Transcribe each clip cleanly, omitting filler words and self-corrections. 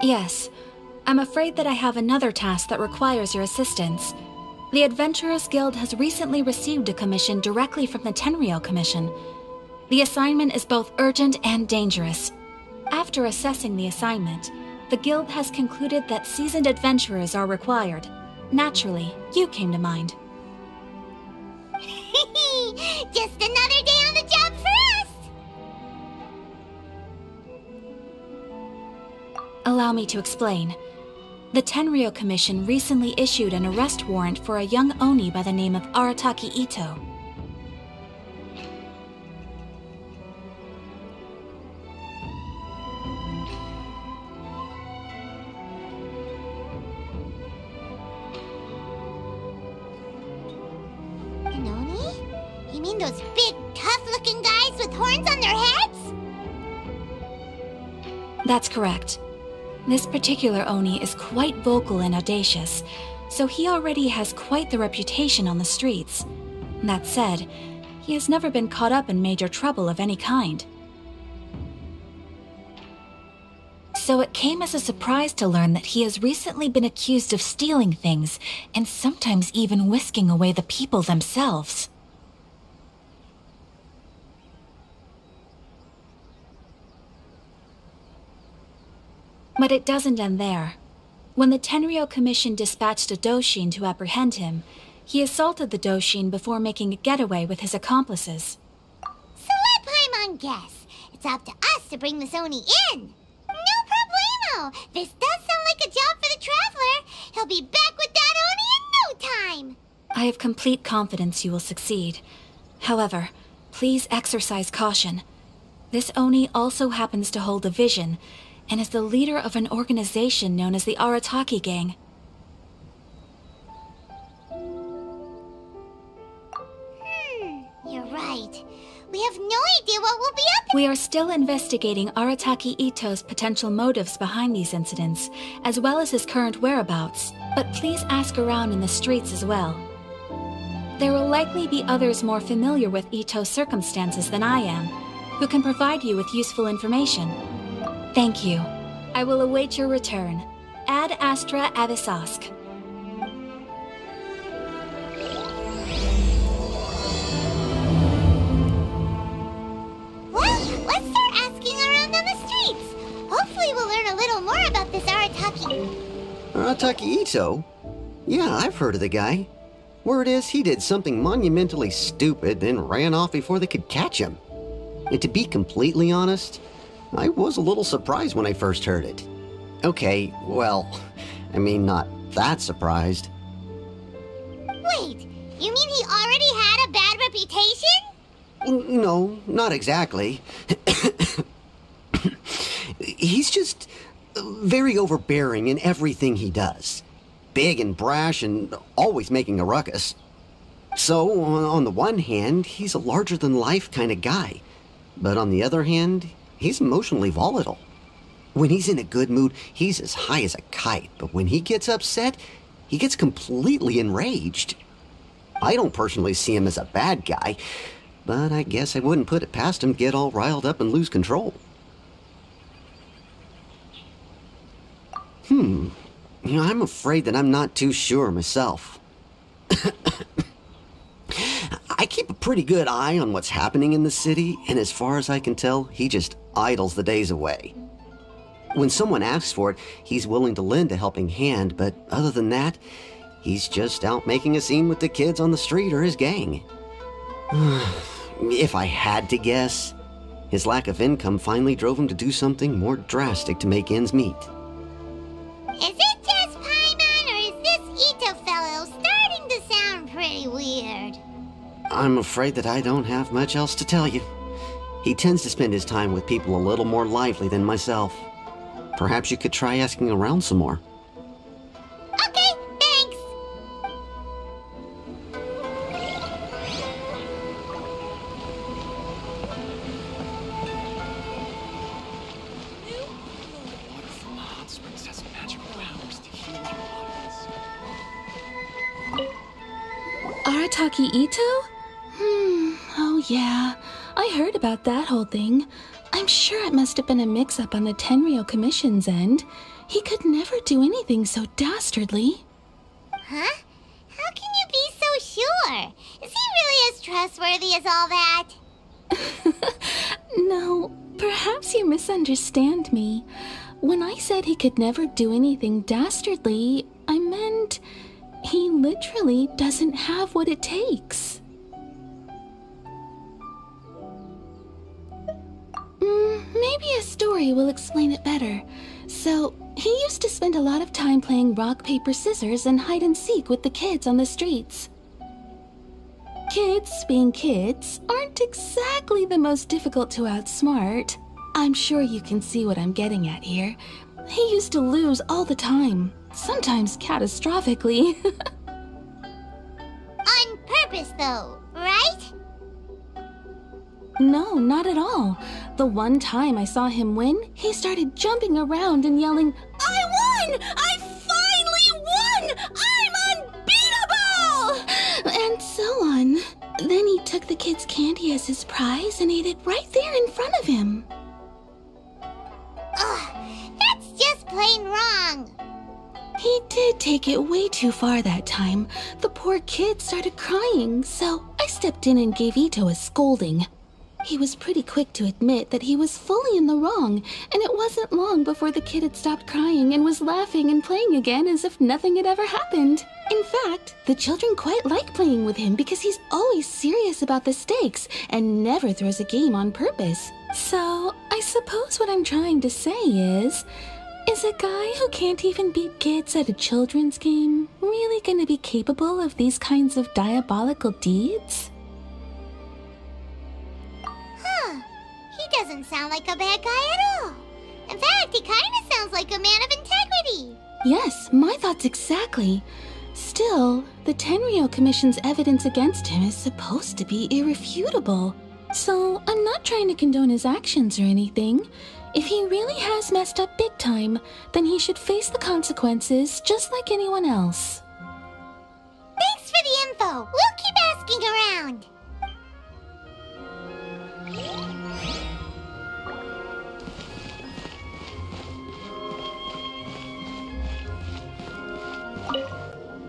Yes. I'm afraid that I have another task that requires your assistance. The Adventurers Guild has recently received a commission directly from the Tenryou Commission. The assignment is both urgent and dangerous. After assessing the assignment, the Guild has concluded that seasoned adventurers are required. Naturally, you came to mind. Just another day on the job for us! Allow me to explain. The Tenryou Commission recently issued an arrest warrant for a young Oni by the name of Arataki Itto. An Oni? You mean those big, tough-looking guys with horns on their heads? That's correct. This particular Oni is quite vocal and audacious, so he already has quite the reputation on the streets. That said, he has never been caught up in major trouble of any kind. So it came as a surprise to learn that he has recently been accused of stealing things, and sometimes even whisking away the people themselves. But it doesn't end there. When the Tenryou Commission dispatched a Doshin to apprehend him, he assaulted the Doshin before making a getaway with his accomplices. So let Paimon guess. It's up to us to bring this Oni in. No problemo! This does sound like a job for the Traveler. He'll be back with that Oni in no time! I have complete confidence you will succeed. However, please exercise caution. This Oni also happens to hold a vision, and is the leader of an organization known as the Arataki Gang. You're right. We have no idea what will be up. We are still investigating Arataki Itto's potential motives behind these incidents, as well as his current whereabouts, but please ask around in the streets as well. There will likely be others more familiar with Itto's circumstances than I am, who can provide you with useful information. Thank you. I will await your return. Ad Astra Avisask. Well, let's start asking around on the streets. Hopefully we'll learn a little more about this Arataki. Arataki Itto? Yeah, I've heard of the guy. Word is he did something monumentally stupid, then ran off before they could catch him. And to be completely honest, I was a little surprised when I first heard it. Okay, well, I mean, not that surprised. Wait, you mean he already had a bad reputation? No, not exactly. He's just very overbearing in everything he does. Big and brash and always making a ruckus. So, on the one hand, he's a larger-than-life kind of guy. But on the other hand, he's emotionally volatile. When he's in a good mood, he's as high as a kite, but when he gets upset, he gets completely enraged. I don't personally see him as a bad guy, but I guess I wouldn't put it past him to get all riled up and lose control. I'm afraid that I'm not too sure myself. I keep a pretty good eye on what's happening in the city, and as far as I can tell, he just idles the days away. When someone asks for it, he's willing to lend a helping hand, but other than that, he's just out making a scene with the kids on the street or his gang. If I had to guess, his lack of income finally drove him to do something more drastic to make ends meet. Is it just Paimon, or is this Itto fellow starting to sound pretty weird? I'm afraid that I don't have much else to tell you. He tends to spend his time with people a little more lively than myself. Perhaps you could try asking around some more. Okay, thanks. Arataki Itto? Oh yeah. I heard about that whole thing. I'm sure it must have been a mix-up on the Tenryou Commission's end. he could never do anything so dastardly. Huh? How can you be so sure? Is he really as trustworthy as all that? No, perhaps you misunderstand me. When I said he could never do anything dastardly, I meant he literally doesn't have what it takes. Maybe a story will explain it better. So, he used to spend a lot of time playing rock, paper, scissors and hide and seek with the kids on the streets. Kids, being kids, aren't exactly the most difficult to outsmart. I'm sure you can see what I'm getting at here. He used to lose all the time, sometimes catastrophically. On purpose, though, right? No, not at all. The one time I saw him win, he started jumping around and yelling, "I won! I finally won! I'm unbeatable!" And so on. Then he took the kid's candy as his prize and ate it right there in front of him. Ugh, that's just plain wrong. He did take it way too far that time. The poor kid started crying, so I stepped in and gave Itto a scolding. He was pretty quick to admit that he was fully in the wrong, and it wasn't long before the kid had stopped crying and was laughing and playing again as if nothing had ever happened. In fact, the children quite like playing with him because he's always serious about the stakes and never throws a game on purpose. So, I suppose what I'm trying to say is a guy who can't even beat kids at a children's game really gonna be capable of these kinds of diabolical deeds? He doesn't sound like a bad guy at all. In fact, he kind of sounds like a man of integrity. Yes, my thoughts exactly. Still, the Tenryou Commission's evidence against him is supposed to be irrefutable. So, I'm not trying to condone his actions or anything. If he really has messed up big time, then he should face the consequences just like anyone else. Thanks for the info. We'll keep asking around.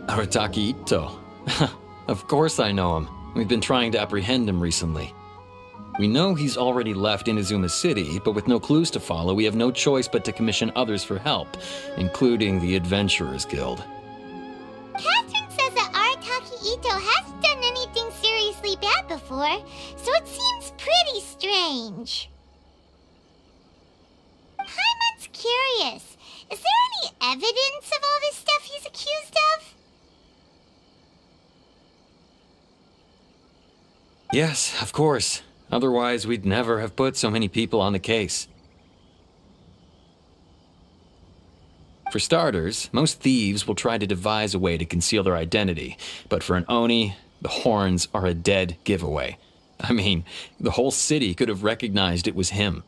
Arataki Itto. Of course I know him. We've been trying to apprehend him recently. We know he's already left Inazuma City, but with no clues to follow, we have no choice but to commission others for help, including the Adventurers Guild. Catherine says that Arataki Itto hasn't done anything seriously bad before, so it seems pretty strange. Paimon's curious. Is there any evidence of all this stuff he's accused of? Yes, of course. Otherwise, we'd never have put so many people on the case. For starters, most thieves will try to devise a way to conceal their identity, but for an Oni, the horns are a dead giveaway. I mean, the whole city could have recognized it was him.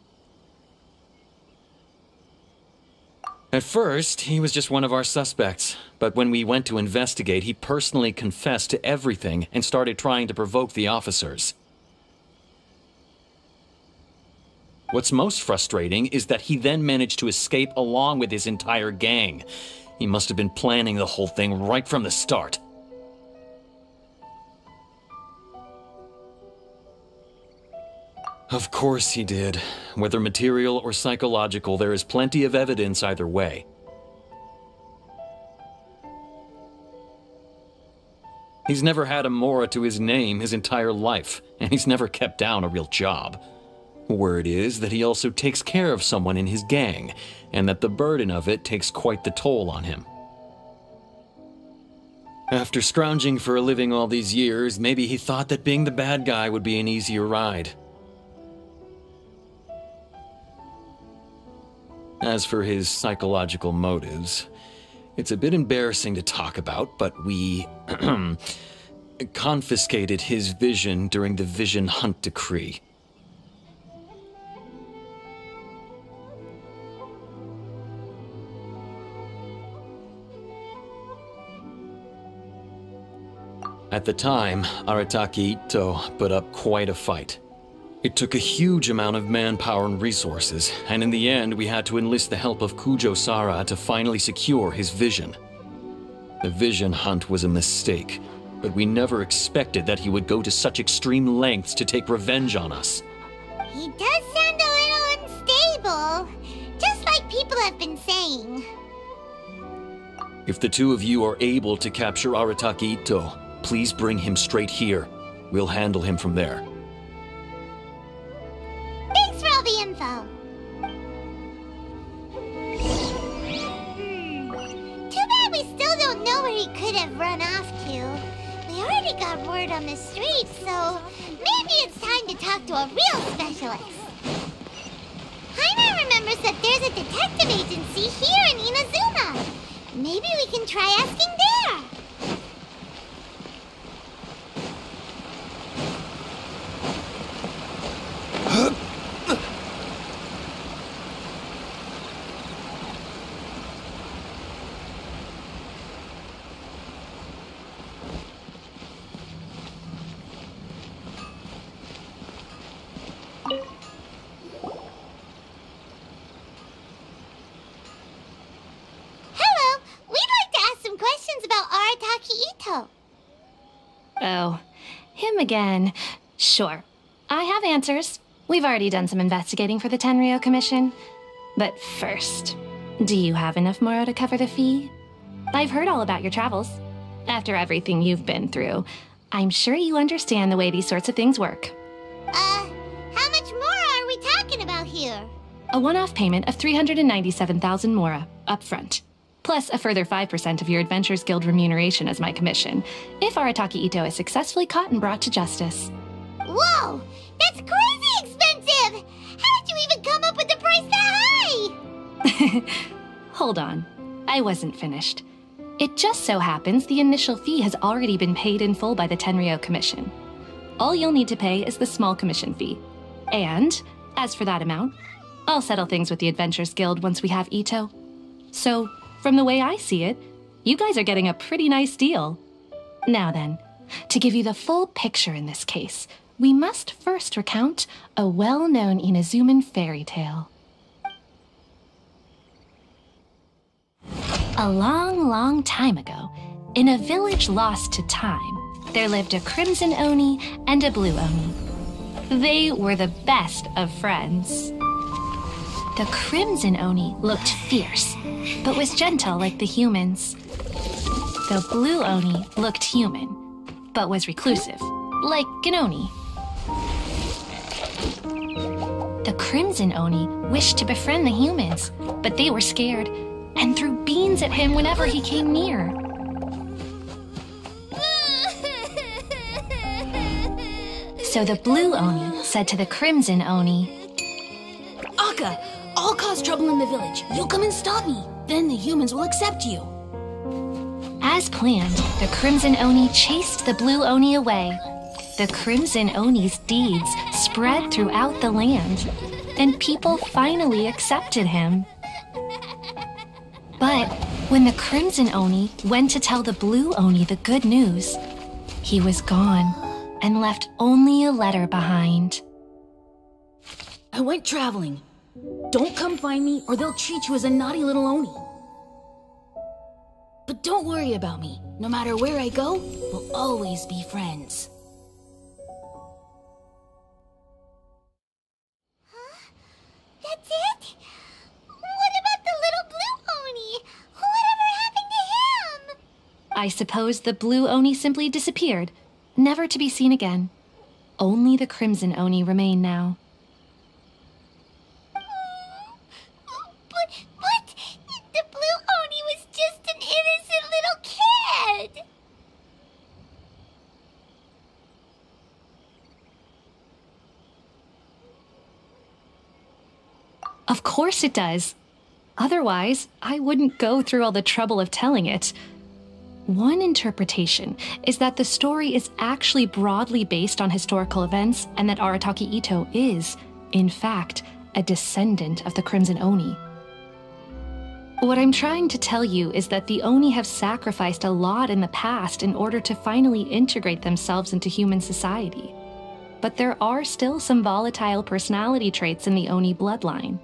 At first, he was just one of our suspects, but when we went to investigate, he personally confessed to everything and started trying to provoke the officers. What's most frustrating is that he then managed to escape along with his entire gang. He must have been planning the whole thing right from the start. Of course he did. Whether material or psychological, there is plenty of evidence either way. He's never had a Mora to his name his entire life, and he's never kept down a real job. Word is that he also takes care of someone in his gang, and that the burden of it takes quite the toll on him. After scrounging for a living all these years, maybe he thought that being the bad guy would be an easier ride. As for his psychological motives, it's a bit embarrassing to talk about, but we confiscated his vision during the Vision Hunt Decree. At the time, Arataki Itto put up quite a fight. It took a huge amount of manpower and resources, and in the end we had to enlist the help of Kujo-Sara to finally secure his vision. The vision hunt was a mistake, but we never expected that he would go to such extreme lengths to take revenge on us. He does sound a little unstable, just like people have been saying. If the two of you are able to capture Arataki Itto, please bring him straight here. We'll handle him from there. Thanks for all the info. Too bad we still don't know where he could have run off to. We already got word on the street, so maybe it's time to talk to a real specialist. Jaime remembers that there's a detective agency here in Inazuma. Maybe we can try asking there. Oh, him again. Sure. I have answers. We've already done some investigating for the Tenryou Commission. But first, do you have enough Moro to cover the fee? I've heard all about your travels. After everything you've been through, I'm sure you understand the way these sorts of things work. How much Moro are we talking about here? A one-off payment of 397,000 Mora, up front. Plus a further 5% of your Adventurers Guild remuneration as my commission, if Arataki Itto is successfully caught and brought to justice. Whoa! That's crazy expensive! How did you even come up with the price that high? Hold on. I wasn't finished. It just so happens the initial fee has already been paid in full by the Tenryou Commission. All you'll need to pay is the small commission fee. And, as for that amount, I'll settle things with the Adventurers Guild once we have Itto. So, from the way I see it, you guys are getting a pretty nice deal. Now then, to give you the full picture in this case, we must first recount a well-known Inazuman fairy tale. A long, long time ago, in a village lost to time, there lived a Crimson Oni and a Blue Oni. They were the best of friends. The Crimson Oni looked fierce, but was gentle like the humans. The Blue Oni looked human, but was reclusive, like an Oni. The Crimson Oni wished to befriend the humans, but they were scared and threw beans at him whenever he came near. So the Blue Oni said to the Crimson Oni, Akka, I'll cause trouble in the village. You come and stop me. Then the humans will accept you. As planned, the Crimson Oni chased the Blue Oni away. The Crimson Oni's deeds spread throughout the land, and people finally accepted him. But when the Crimson Oni went to tell the Blue Oni the good news, he was gone and left only a letter behind. I went traveling. Don't come find me or they'll treat you as a naughty little Oni. But don't worry about me. No matter where I go, we'll always be friends. Huh? That's it? What about the little Blue Oni? Whatever happened to him? I suppose the Blue Oni simply disappeared, never to be seen again. Only the Crimson Oni remain now. But the Blue Oni was just an innocent little kid! Of course it does. Otherwise, I wouldn't go through all the trouble of telling it. One interpretation is that the story is actually broadly based on historical events and that Arataki Itto is, in fact, a descendant of the Crimson Oni. What I'm trying to tell you is that the Oni have sacrificed a lot in the past in order to finally integrate themselves into human society. but there are still some volatile personality traits in the Oni bloodline.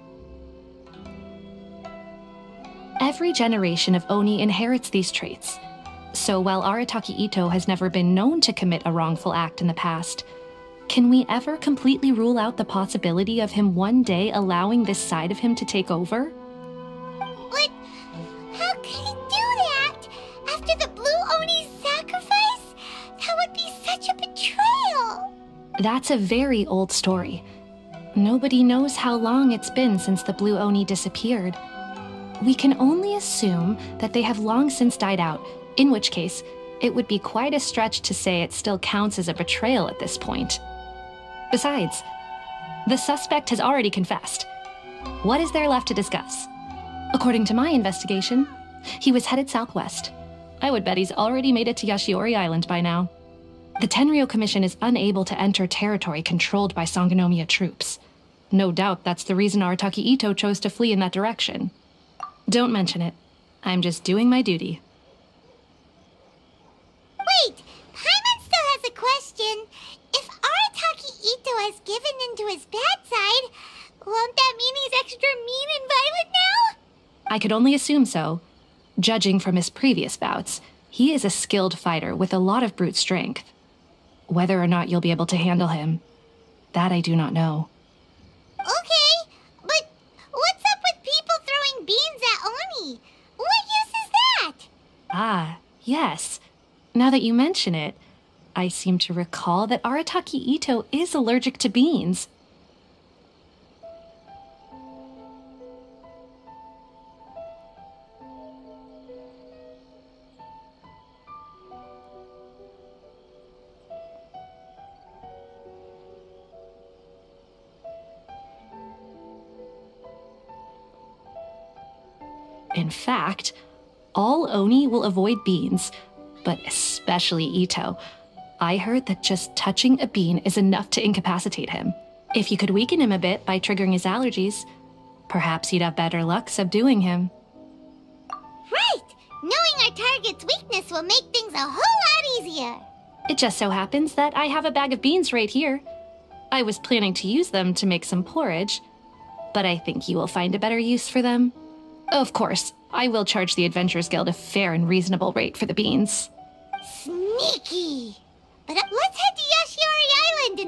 Every generation of Oni inherits these traits, so while Arataki Itto has never been known to commit a wrongful act in the past, can we ever completely rule out the possibility of him one day allowing this side of him to take over? But how could he do that? After the Blue Oni's sacrifice? That would be such a betrayal! That's a very old story. Nobody knows how long it's been since the Blue Oni disappeared. We can only assume that they have long since died out, in which case, it would be quite a stretch to say it still counts as a betrayal at this point. Besides, the suspect has already confessed. What is there left to discuss? According to my investigation, he was headed southwest. I would bet he's already made it to Yashiori Island by now. The Tenryo Commission is unable to enter territory controlled by Sangonomiya troops. No doubt that's the reason Arataki Itto chose to flee in that direction. Don't mention it. I'm just doing my duty. Wait! Paimon still has a question. If Arataki Itto has given into his bad side, won't that mean he's extra mean and violent now? I could only assume so. Judging from his previous bouts, he is a skilled fighter with a lot of brute strength. Whether or not you'll be able to handle him, that I do not know. Okay, but what's up with people throwing beans at Oni? What use is that? Ah, yes. Now that you mention it, I seem to recall that Arataki Itto is allergic to beans. In fact, all Oni will avoid beans, but especially Itto. I heard that just touching a bean is enough to incapacitate him. If you could weaken him a bit by triggering his allergies, perhaps you'd have better luck subduing him. Right! Knowing our target's weakness will make things a whole lot easier. It just so happens that I have a bag of beans right here. I was planning to use them to make some porridge, but I think you will find a better use for them. Of course, I will charge the Adventurers Guild a fair and reasonable rate for the beans. Sneaky! But let's head to Yashiori Island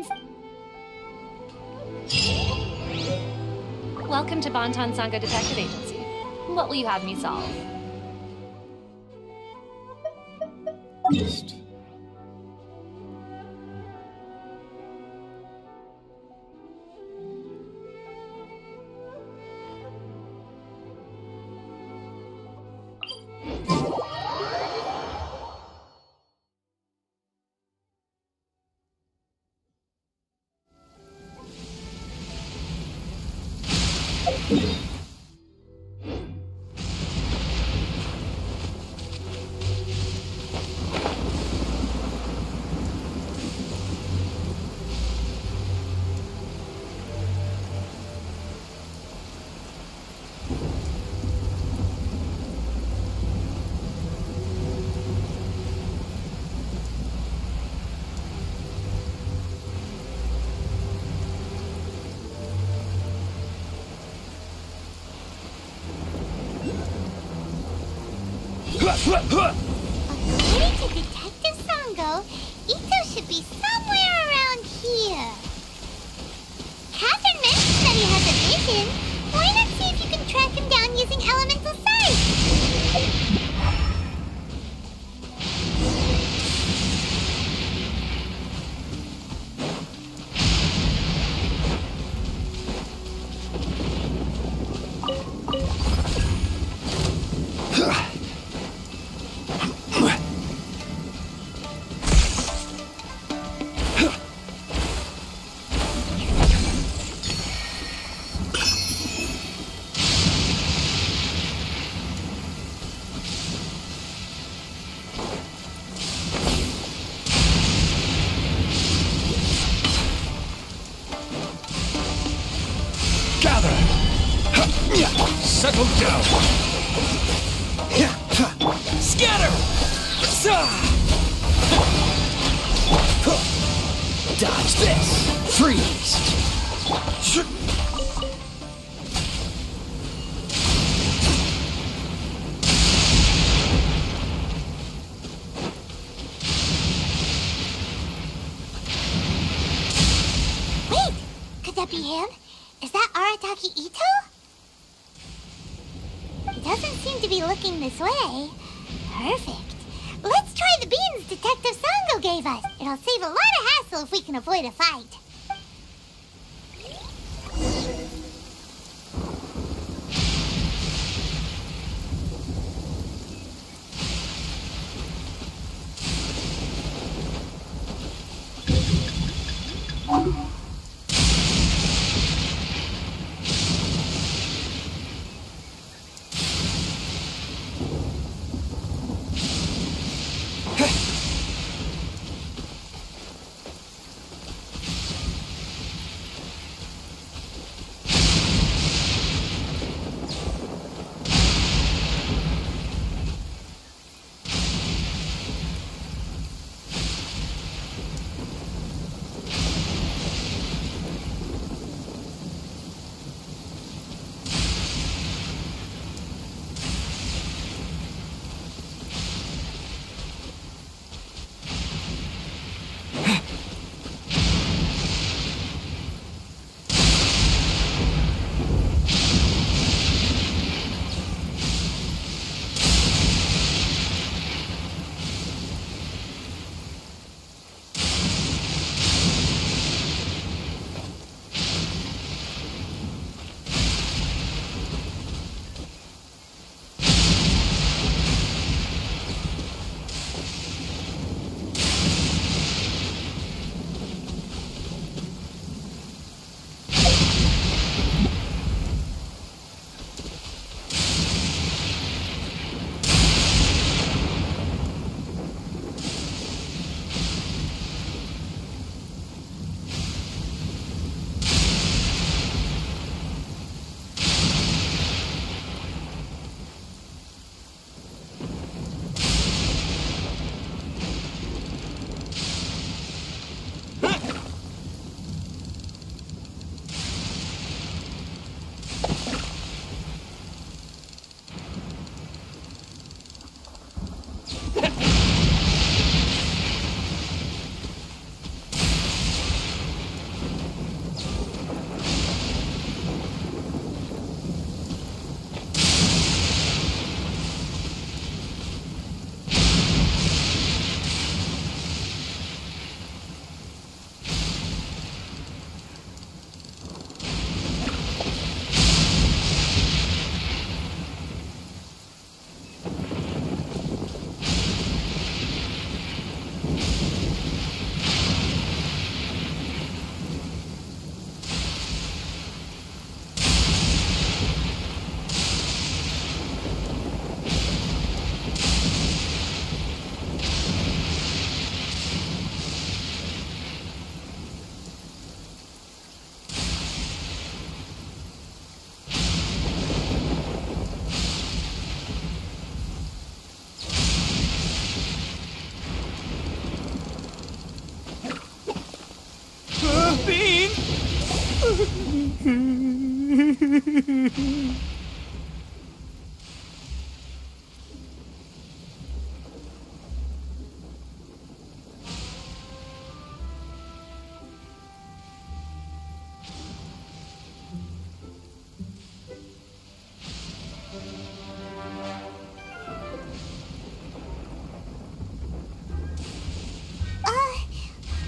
and... Welcome to Bonton Sango Detective Agency. What will you have me solve? According to Detective Sango, Itto should be somewhere around here. Catherine mentioned that he has a vision. Why not see if you can track him down using elemental sight? Settle down! Scatter! Die! Watch this! Freeze! Wait! Could that be him? Is that Arataki Itto? He doesn't seem to be looking this way. Perfect. Let's try the beans Detective Sango gave us. It'll save a lot of hassle if we can avoid a fight.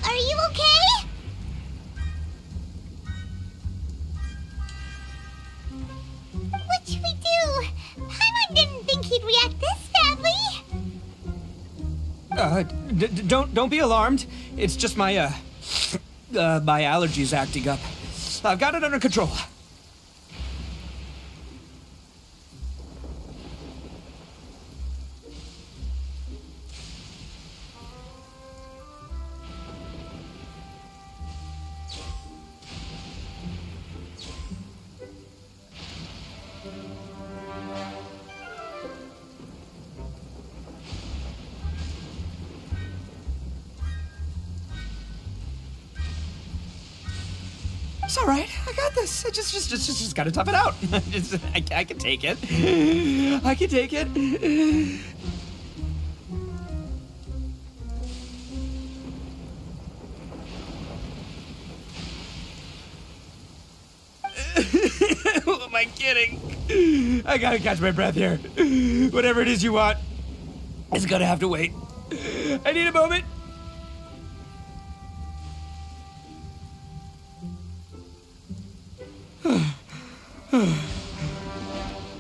Are you okay? What should we do? Paimon didn't think he'd react this badly. Don't be alarmed. It's just my, my allergies acting up. I've got it under control. all right. I got this. I just gotta tough it out. I can take it. I can take it. Who am I kidding? I gotta catch my breath here. Whatever it is you want, it's gonna have to wait. I need a moment.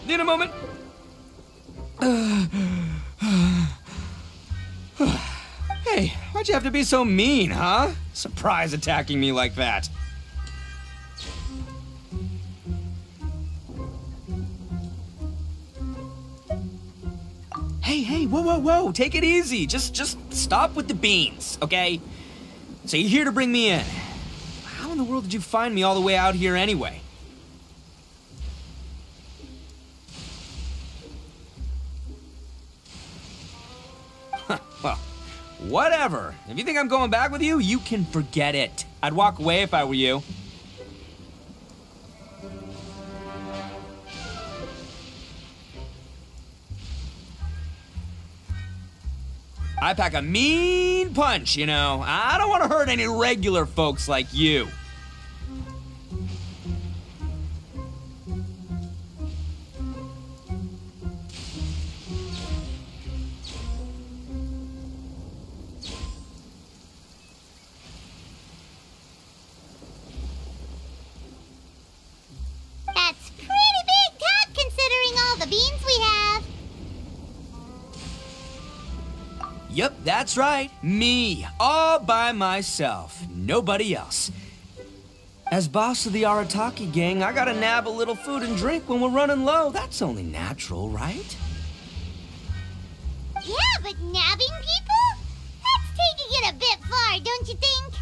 Need a moment. Hey, why'd you have to be so mean, huh? Surprise attacking me like that. Hey, whoa, take it easy. Just stop with the beans, okay? So you're here to bring me in. How in the world did you find me all the way out here anyway? Well, whatever. If you think I'm going back with you, you can forget it. I'd walk away if I were you. I pack a mean punch, you know. I don't want to hurt any regular folks like you. That's pretty big talk considering all the beans we have. Yep, that's right. Me, all by myself. Nobody else. As boss of the Arataki gang, I gotta nab a little food and drink when we're running low. That's only natural, right? Yeah, but nabbing people? That's taking it a bit far, don't you think?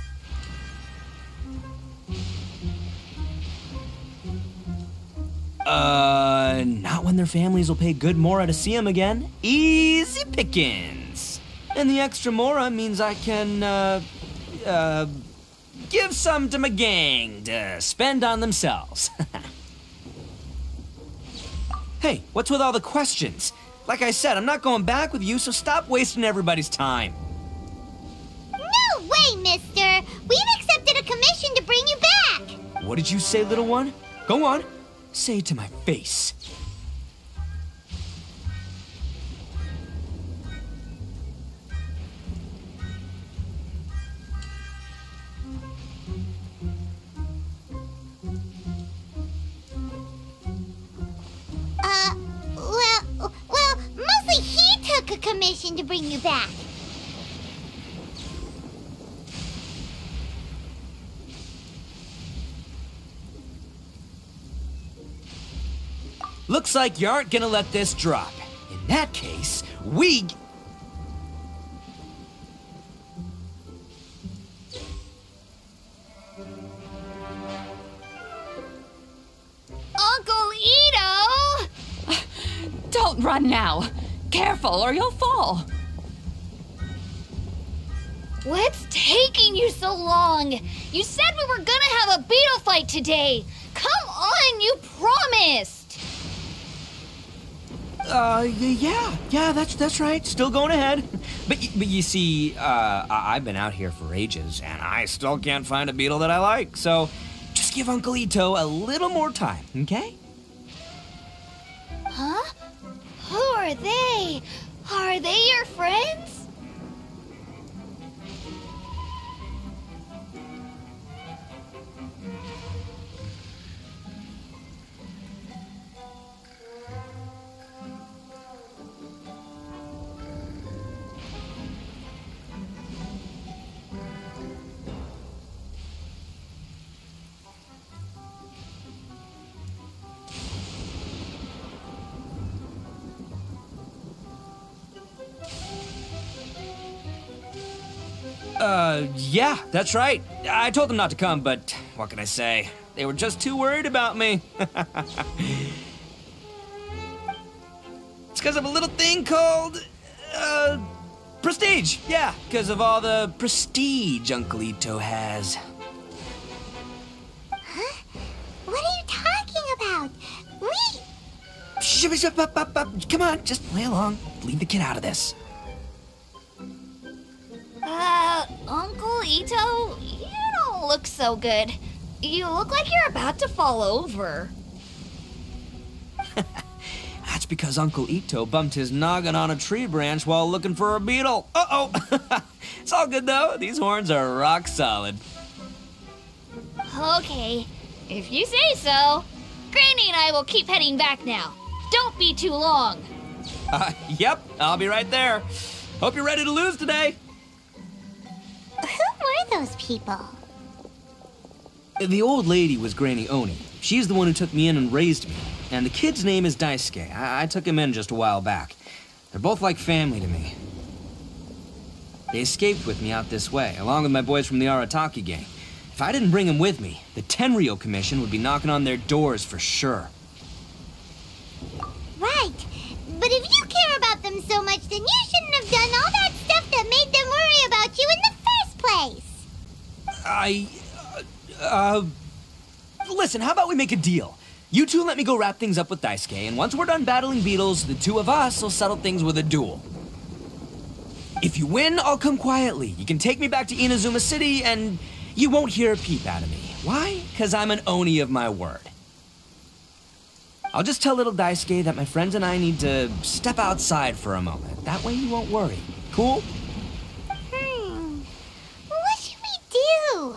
Not when their families will pay good mora to see them again. Easy pickings. And the extra mora means I can, give some to my gang to spend on themselves. Hey, what's with all the questions? Like I said, I'm not going back with you, so stop wasting everybody's time. No way, mister! We've accepted a commission to bring you back! What did you say, little one? Go on. Say it to my face. Well, mostly he took a commission to bring you back. Looks like you aren't gonna let this drop. In that case, we... Uncle Itto! Don't run now. Careful or you'll fall. What's taking you so long? You said we were gonna have a beetle fight today. Come on, you promised. Yeah, that's right. Still going ahead. But you see, I've been out here for ages, and I still can't find a beetle that I like. So just give Uncle Itto a little more time, okay? Huh? Who are they? Are they your friends? Yeah, that's right. I told them not to come, but what can I say? They were just too worried about me. It's because of a little thing called, prestige. Yeah, because of all the prestige Uncle Itto has. Huh? Come on, just play along. Leave the kid out of this. Uncle Itto, you don't look so good. You look like you're about to fall over. That's because Uncle Itto bumped his noggin on a tree branch while looking for a beetle. Uh-oh. It's all good, though. These horns are rock solid. Okay, if you say so. Granny and I will keep heading back now. Don't be too long. Yep, I'll be right there. Hope you're ready to lose today. Who were those people? The old lady was Granny Oni. She's the one who took me in and raised me. And the kid's name is Daisuke. I took him in just a while back. They're both like family to me. They escaped with me out this way, along with my boys from the Arataki gang. If I didn't bring them with me, the Tenryou Commission would be knocking on their doors for sure. Right. But if you care about them so much, then you shouldn't have done all that stuff that made them worry about you in the first place. Listen, how about we make a deal? You two let me go wrap things up with Daisuke, and once we're done battling beetles, the two of us will settle things with a duel. If you win, I'll come quietly. You can take me back to Inazuma City, and you won't hear a peep out of me. Why? Because I'm an Oni of my word. I'll just tell little Daisuke that my friends and I need to step outside for a moment. That way you won't worry. Cool? What should we do?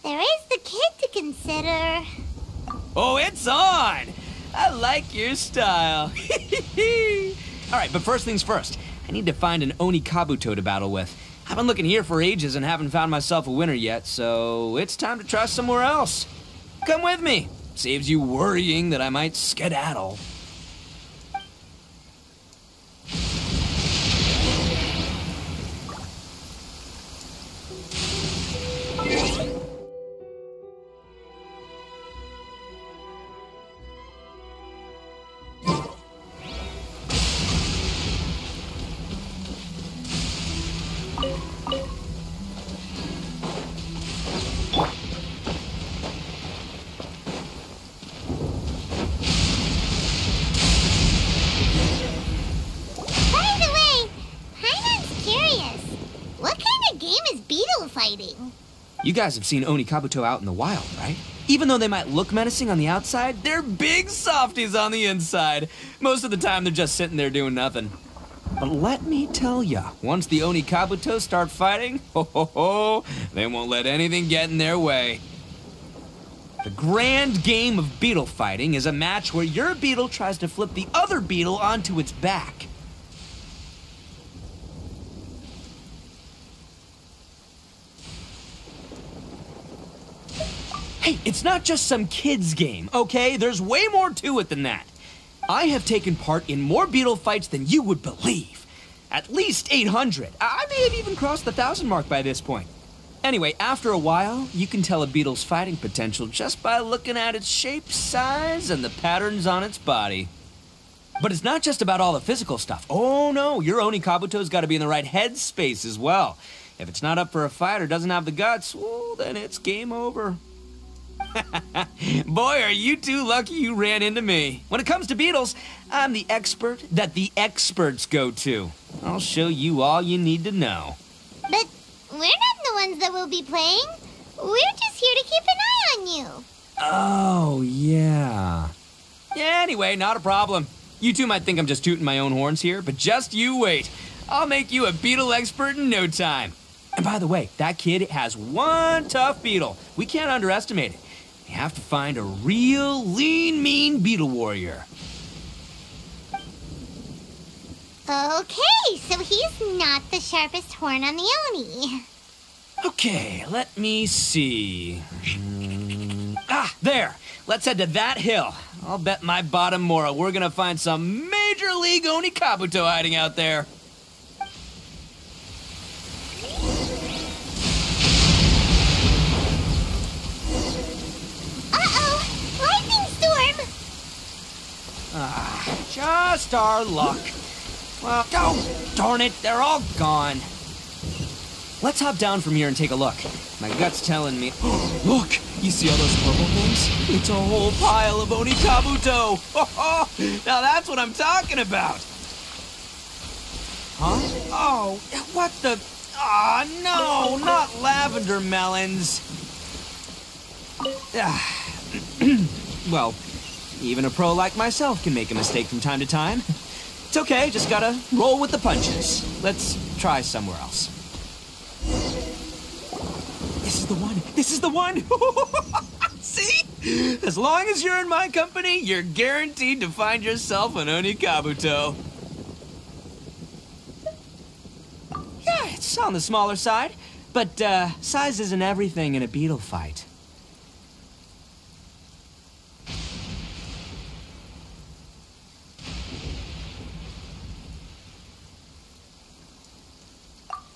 There is the kid to consider. Oh, it's on! I like your style. All right, but first things first. I need to find an Oni Kabuto to battle with. I've been looking here for ages and haven't found myself a winner yet, so it's time to try somewhere else. Come with me. Saves you worrying that I might skedaddle. You guys have seen Oni Kabuto out in the wild, right? Even though they might look menacing on the outside, they're big softies on the inside. Most of the time, they're just sitting there doing nothing. But let me tell ya, once the Oni Kabuto start fighting, they won't let anything get in their way. The grand game of beetle fighting is a match where your beetle tries to flip the other beetle onto its back. Hey, it's not just some kid's game, okay? There's way more to it than that. I have taken part in more beetle fights than you would believe. At least 800. I may have even crossed the 1,000 mark by this point. Anyway, after a while, you can tell a beetle's fighting potential just by looking at its shape, size, and the patterns on its body. But it's not just about all the physical stuff. Oh no, your Oni Kabuto's got to be in the right headspace as well. If it's not up for a fight or doesn't have the guts, well, then it's game over. Boy, are you two lucky you ran into me. When it comes to beetles, I'm the expert that the experts go to. I'll show you all you need to know. But we're not the ones that will be playing. We're just here to keep an eye on you. Oh, yeah. Anyway, not a problem. You two might think I'm just tooting my own horns here, but just you wait. I'll make you a beetle expert in no time. And by the way, that kid has one tough beetle. We can't underestimate it. You have to find a real lean, mean beetle warrior. Okay, so he's not the sharpest horn on the Oni. Okay, let me see. There. Let's head to that hill. I'll bet my bottom Mora we're gonna find some major league Oni Kabuto hiding out there. Just our luck. Well, oh, darn it, they're all gone. let's hop down from here and take a look. My gut's telling me... Look! You see all those purple things? It's a whole pile of Oni Kabuto! Now that's what I'm talking about! Huh? Oh, what the... Ah, no! Not lavender melons! Well, even a pro like myself can make a mistake from time to time. It's okay, just gotta roll with the punches. Let's try somewhere else. This is the one! This is the one! See? As long as you're in my company, you're guaranteed to find yourself an Oni Kabuto. Yeah, it's on the smaller side, but size isn't everything in a beetle fight.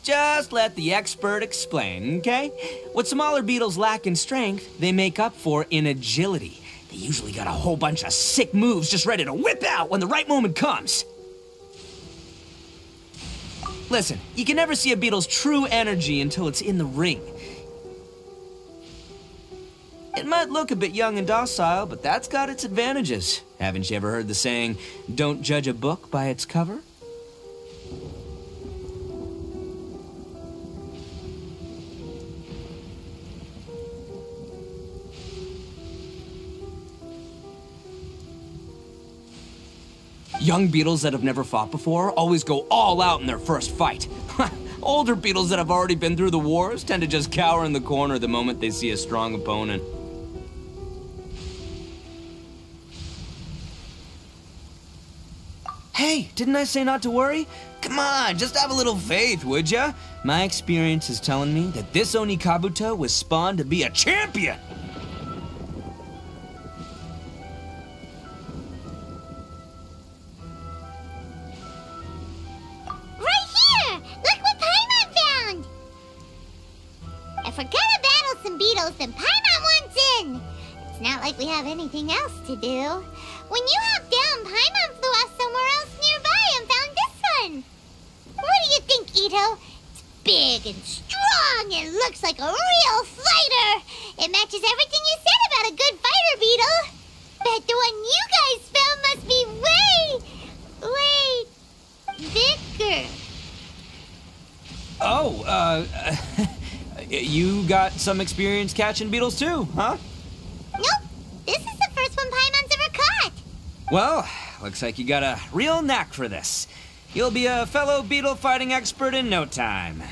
Just let the expert explain, okay? What smaller beetles lack in strength, they make up for in agility. They usually got a whole bunch of sick moves just ready to whip out when the right moment comes. Listen, you can never see a beetle's true energy until it's in the ring. It might look a bit young and docile, but that's got its advantages. Haven't you ever heard the saying, don't judge a book by its cover? Young beetles that have never fought before always go all out in their first fight. Older beetles that have already been through the wars tend to just cower in the corner the moment they see a strong opponent. Hey, didn't I say not to worry? Come on, just have a little faith, would ya? My experience is telling me that this Oni Kabuto was spawned to be a champion! Then Paimon wants in! It's not like we have anything else to do. When you hopped down, Paimon flew off somewhere else nearby and found this one. What do you think, Itto? It's big and strong and looks like a real fighter. It matches everything you said about a good fighter, beetle. Bet the one you guys found must be way bigger. Oh, you got some experience catching beetles too, huh? Nope. This is the first one Paimon's ever caught. Well, looks like you got a real knack for this. You'll be a fellow beetle fighting expert in no time.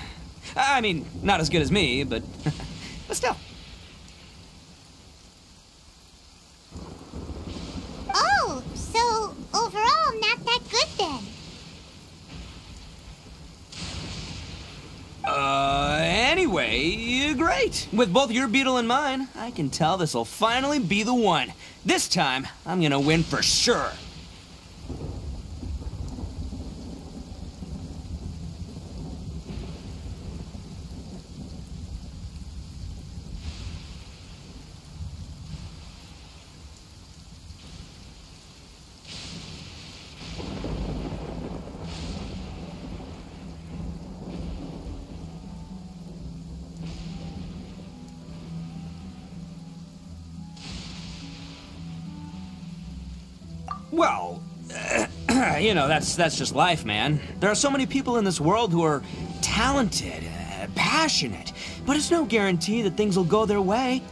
I mean, not as good as me, but still. Oh, so overall not that good then. Anyway, great. With both your beetle and mine, I can tell this'll finally be the one. This time, I'm gonna win for sure. Well, you know, that's just life, man. There are so many people in this world who are talented, passionate, but it's no guarantee that things will go their way.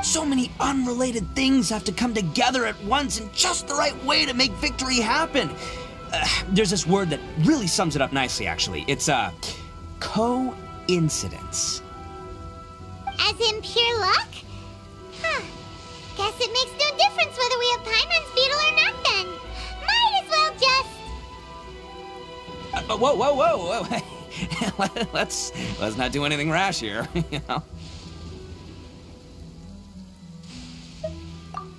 So many unrelated things have to come together at once in just the right way to make victory happen. There's this word that really sums it up nicely, actually. It's, coincidence. As in pure luck? Huh. Guess it makes no difference whether we have Paimon's beetle or not then. Might as well just... Whoa. let's not do anything rash here, you know.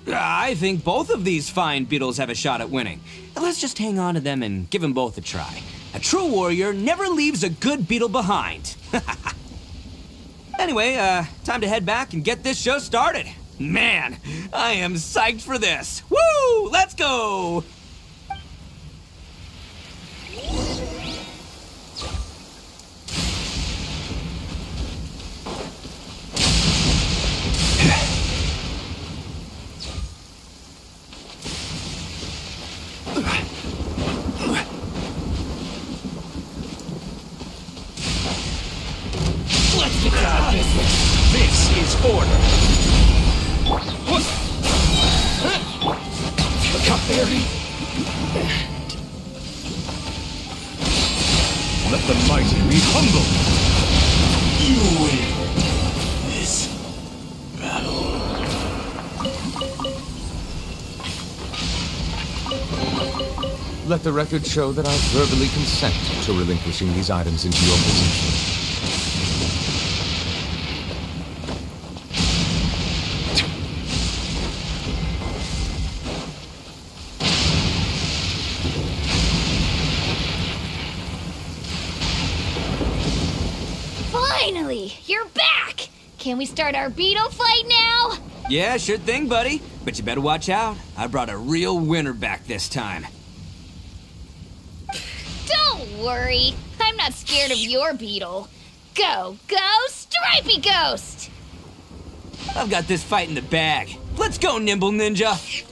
I think both of these fine beetles have a shot at winning. Let's just hang on to them and give them both a try. A true warrior never leaves a good beetle behind. Anyway, time to head back and get this show started. Man, I am psyched for this. Woo! Let's go! This is order. Cupbearer. Let the mighty be humble. You win this battle. Let the record show that I verbally consent to relinquishing these items into your possession. Finally, you're back! Can we start our beetle fight now? Yeah, sure thing, buddy. But you better watch out. I brought a real winner back this time. Don't worry, I'm not scared of your beetle. Go, Stripey Ghost! I've got this fight in the bag. Let's go, Nimble Ninja!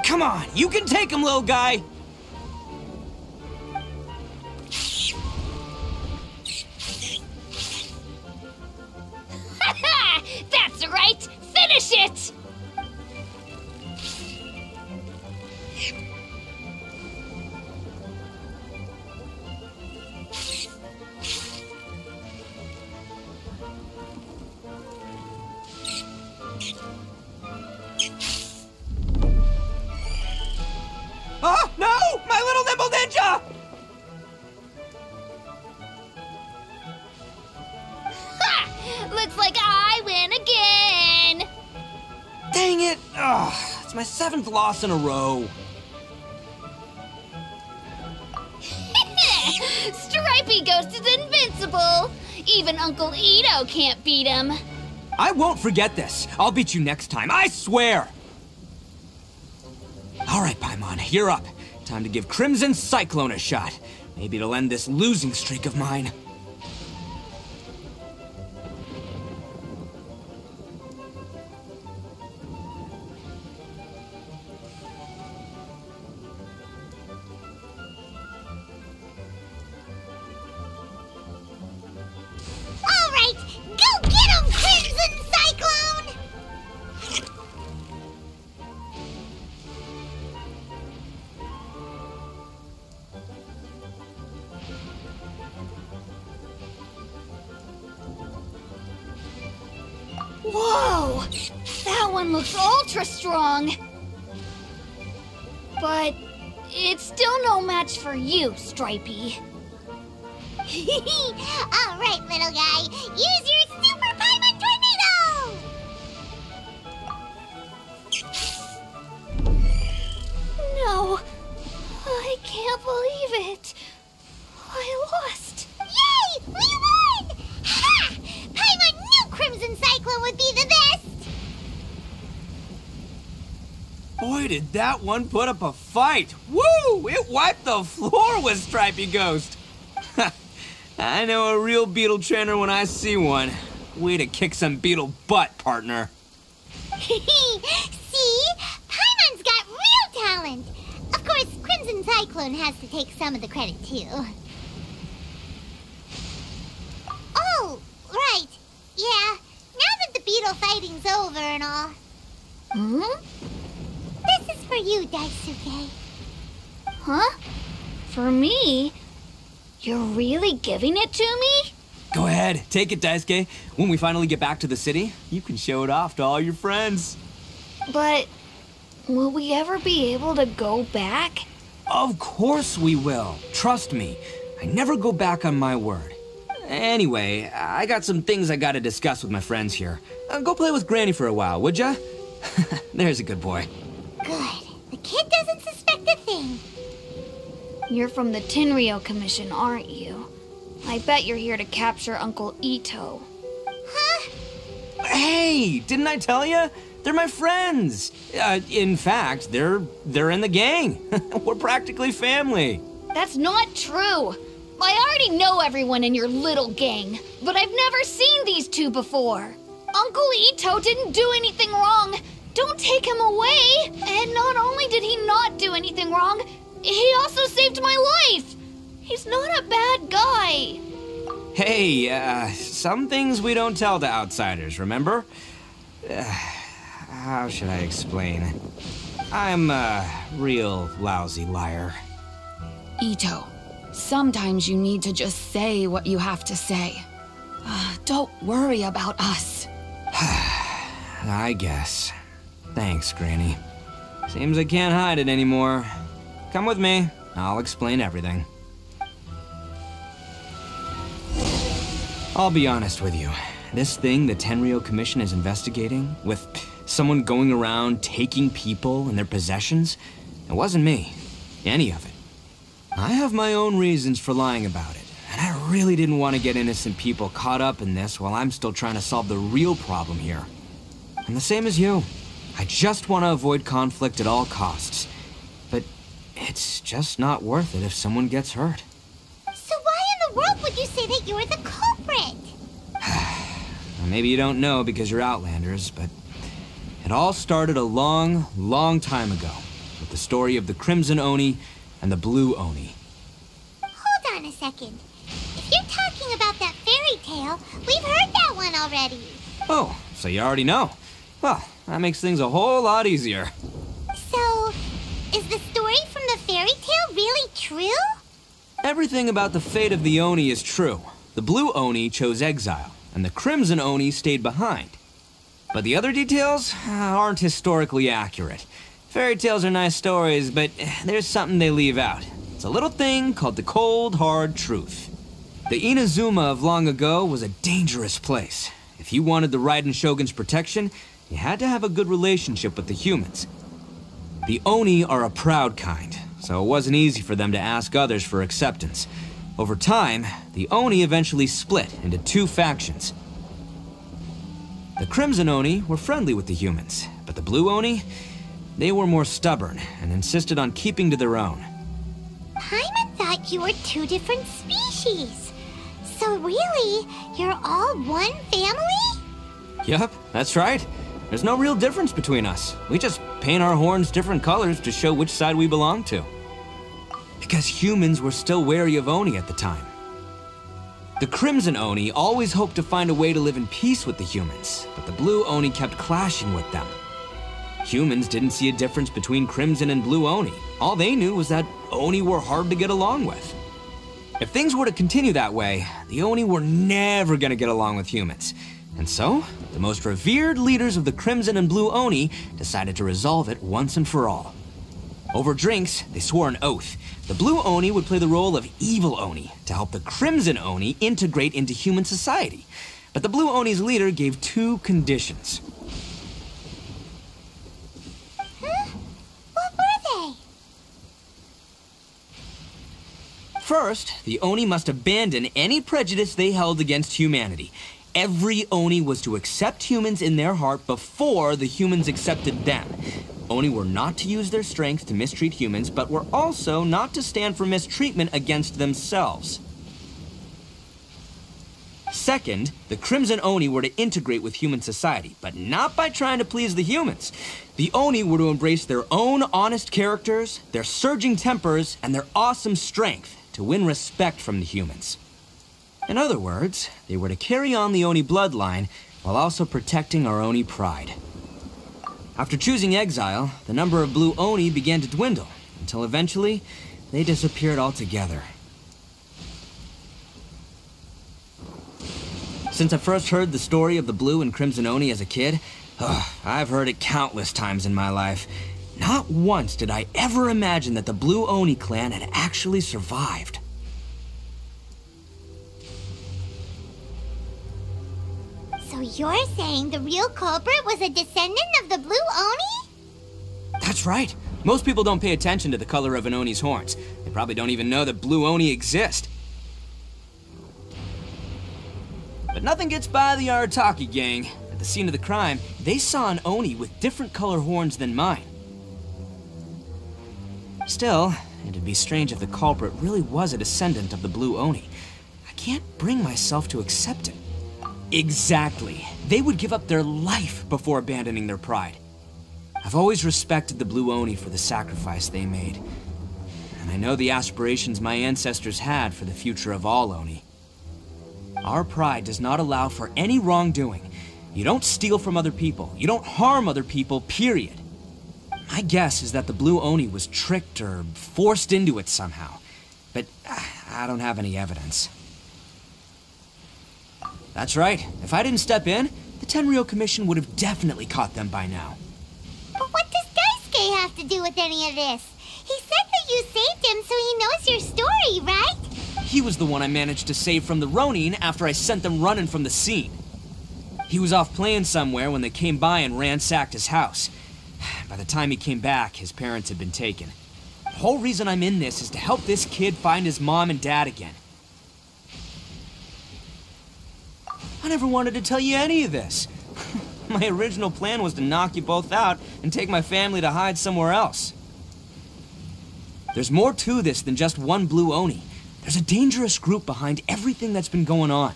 Come on, you can take him, little guy! That's right! Finish it! Oh, no! My little Nimble Ninja! Ha! Looks like I win again! Dang it! Ugh, it's my 7th loss in a row. Stripey Ghost is invincible! Even Uncle Itto can't beat him. I won't forget this. I'll beat you next time, I swear! All right, Paimon, you're up. Time to give Crimson Cyclone a shot. Maybe it'll end this losing streak of mine. All right, go get him, Crimson Cyclone! Whoa! That one looks ultra strong! But it's still no match for you, Stripey. All right, little guy, use your Super Paimon Tornado! No, I can't believe it. I lost. Yay! We won! Ha! Paimon knew Crimson Cyclone would be the best! Boy, did that one put up a fight! Woo! It wiped the floor with Stripey Ghost! I know a real beetle trainer when I see one. Way to kick some beetle butt, partner. See? Paimon's got real talent! Of course, Crimson Cyclone has to take some of the credit, too. Oh, right. Yeah, now that the beetle fighting's over and all. This is for you, Daisuke. Huh? For me? You're really giving it to me? Go ahead, take it, Daisuke. When we finally get back to the city, you can show it off to all your friends. But will we ever be able to go back? Of course we will. Trust me. I never go back on my word. Anyway, I got some things I gotta discuss with my friends here. Go play with Granny for a while, would ya? There's a good boy. Good. The kid doesn't suspect a thing. You're from the Tenryou Commission, aren't you? I bet you're here to capture Uncle Itto. Huh? Hey, didn't I tell ya? They're my friends. In fact, they're in the gang. We're practically family. That's not true. I already know everyone in your little gang, but I've never seen these two before. Uncle Itto didn't do anything wrong. Don't take him away. And not only did he not do anything wrong, he also saved my life. He's not a bad guy. Hey, some things we don't tell to outsiders, remember? How should I explain? I'm a real lousy liar. Itto, sometimes you need to just say what you have to say. Don't worry about us. I guess. Thanks, Granny. Seems I can't hide it anymore. Come with me. I'll explain everything. I'll be honest with you. This thing the Tenryou Commission is investigating, with someone going around taking people and their possessions, it wasn't me. Any of it. I have my own reasons for lying about it, and I really didn't want to get innocent people caught up in this while I'm still trying to solve the real problem here. I'm the same as you. I just want to avoid conflict at all costs. But it's just not worth it if someone gets hurt. So why in the world would you say that you're the culprit? Maybe you don't know because you're Outlanders, but it all started a long, long time ago with the story of the Crimson Oni and the Blue Oni. Hold on a second. If you're talking about that fairy tale, we've heard that one already. Oh, so you already know. Well, that makes things a whole lot easier. So, is the story from the fairy tale really true? Everything about the fate of the Oni is true. The Blue Oni chose exile, and the Crimson Oni stayed behind. But the other details aren't historically accurate. Fairy tales are nice stories, but there's something they leave out. It's a little thing called the cold, hard truth. The Inazuma of long ago was a dangerous place. If you wanted the Raiden Shogun's protection, you had to have a good relationship with the humans. The Oni are a proud kind, so it wasn't easy for them to ask others for acceptance. Over time, the Oni eventually split into two factions. The Crimson Oni were friendly with the humans, but the Blue Oni, they were more stubborn and insisted on keeping to their own. Paimon thought you were two different species. So really, you're all one family? Yup, that's right. There's no real difference between us. We just paint our horns different colors to show which side we belong to. Because humans were still wary of Oni at the time. The Crimson Oni always hoped to find a way to live in peace with the humans, but the Blue Oni kept clashing with them. Humans didn't see a difference between Crimson and Blue Oni. All they knew was that Oni were hard to get along with. If things were to continue that way, the Oni were never gonna get along with humans. And so, the most revered leaders of the Crimson and Blue Oni decided to resolve it once and for all. Over drinks, they swore an oath. The Blue Oni would play the role of evil Oni to help the Crimson Oni integrate into human society. But the Blue Oni's leader gave two conditions. Huh? What were they? First, the Oni must abandon any prejudice they held against humanity. Every Oni was to accept humans in their heart before the humans accepted them. Oni were not to use their strength to mistreat humans, but were also not to stand for mistreatment against themselves. Second, the Crimson Oni were to integrate with human society, but not by trying to please the humans. The Oni were to embrace their own honest characters, their surging tempers, and their awesome strength to win respect from the humans. In other words, they were to carry on the Oni bloodline while also protecting our Oni pride. After choosing exile, the number of Blue Oni began to dwindle, until eventually, they disappeared altogether. Since I first heard the story of the Blue and Crimson Oni as a kid, I've heard it countless times in my life. Not once did I ever imagine that the Blue Oni clan had actually survived. So you're saying the real culprit was a descendant of the Blue Oni? That's right. Most people don't pay attention to the color of an Oni's horns. They probably don't even know that Blue Oni exist. But nothing gets by the Arataki gang. The at the scene of the crime, they saw an Oni with different color horns than mine. Still, it'd be strange if the culprit really was a descendant of the Blue Oni. I can't bring myself to accept it. Exactly. They would give up their life before abandoning their pride. I've always respected the Blue Oni for the sacrifice they made. And I know the aspirations my ancestors had for the future of all Oni. Our pride does not allow for any wrongdoing. You don't steal from other people. You don't harm other people, period. My guess is that the Blue Oni was tricked or forced into it somehow. But I don't have any evidence. That's right. If I didn't step in, the Tenryou Commission would have definitely caught them by now. But what does Daisuke have to do with any of this? He said that you saved him, so he knows your story, right? He was the one I managed to save from the Ronin after I sent them running from the scene. He was off playing somewhere when they came by and ransacked his house. By the time he came back, his parents had been taken. The whole reason I'm in this is to help this kid find his mom and dad again. I never wanted to tell you any of this. My original plan was to knock you both out and take my family to hide somewhere else. There's more to this than just one Blue Oni. There's a dangerous group behind everything that's been going on.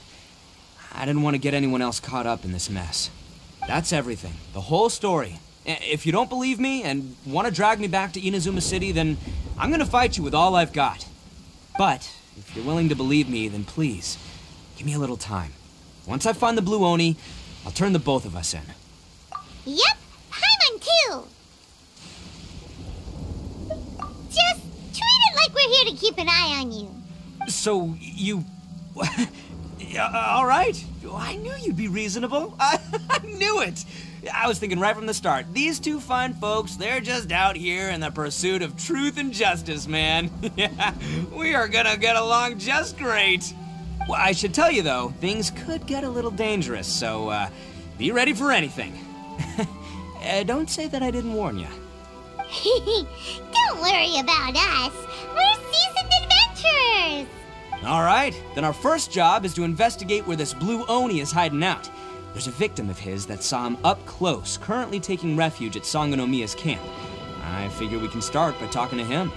I didn't want to get anyone else caught up in this mess. That's everything. The whole story. If you don't believe me and want to drag me back to Inazuma City, then I'm gonna fight you with all I've got. But if you're willing to believe me, then please, give me a little time. Once I find the Blue Oni, I'll turn the both of us in. Yep, Paimon too! Just treat it like we're here to keep an eye on you. So, you... all right. I knew you'd be reasonable. I knew it. I was thinking right from the start, these two fine folks, they're just out here in the pursuit of truth and justice, man. Yeah, we are gonna get along just great. Well, I should tell you, though, things could get a little dangerous, so be ready for anything. Don't say that I didn't warn you. Don't worry about us. We're seasoned adventurers. All right, then our first job is to investigate where this Blue Oni is hiding out. There's a victim of his that saw him up close, currently taking refuge at Sangonomiya's camp. I figure we can start by talking to him.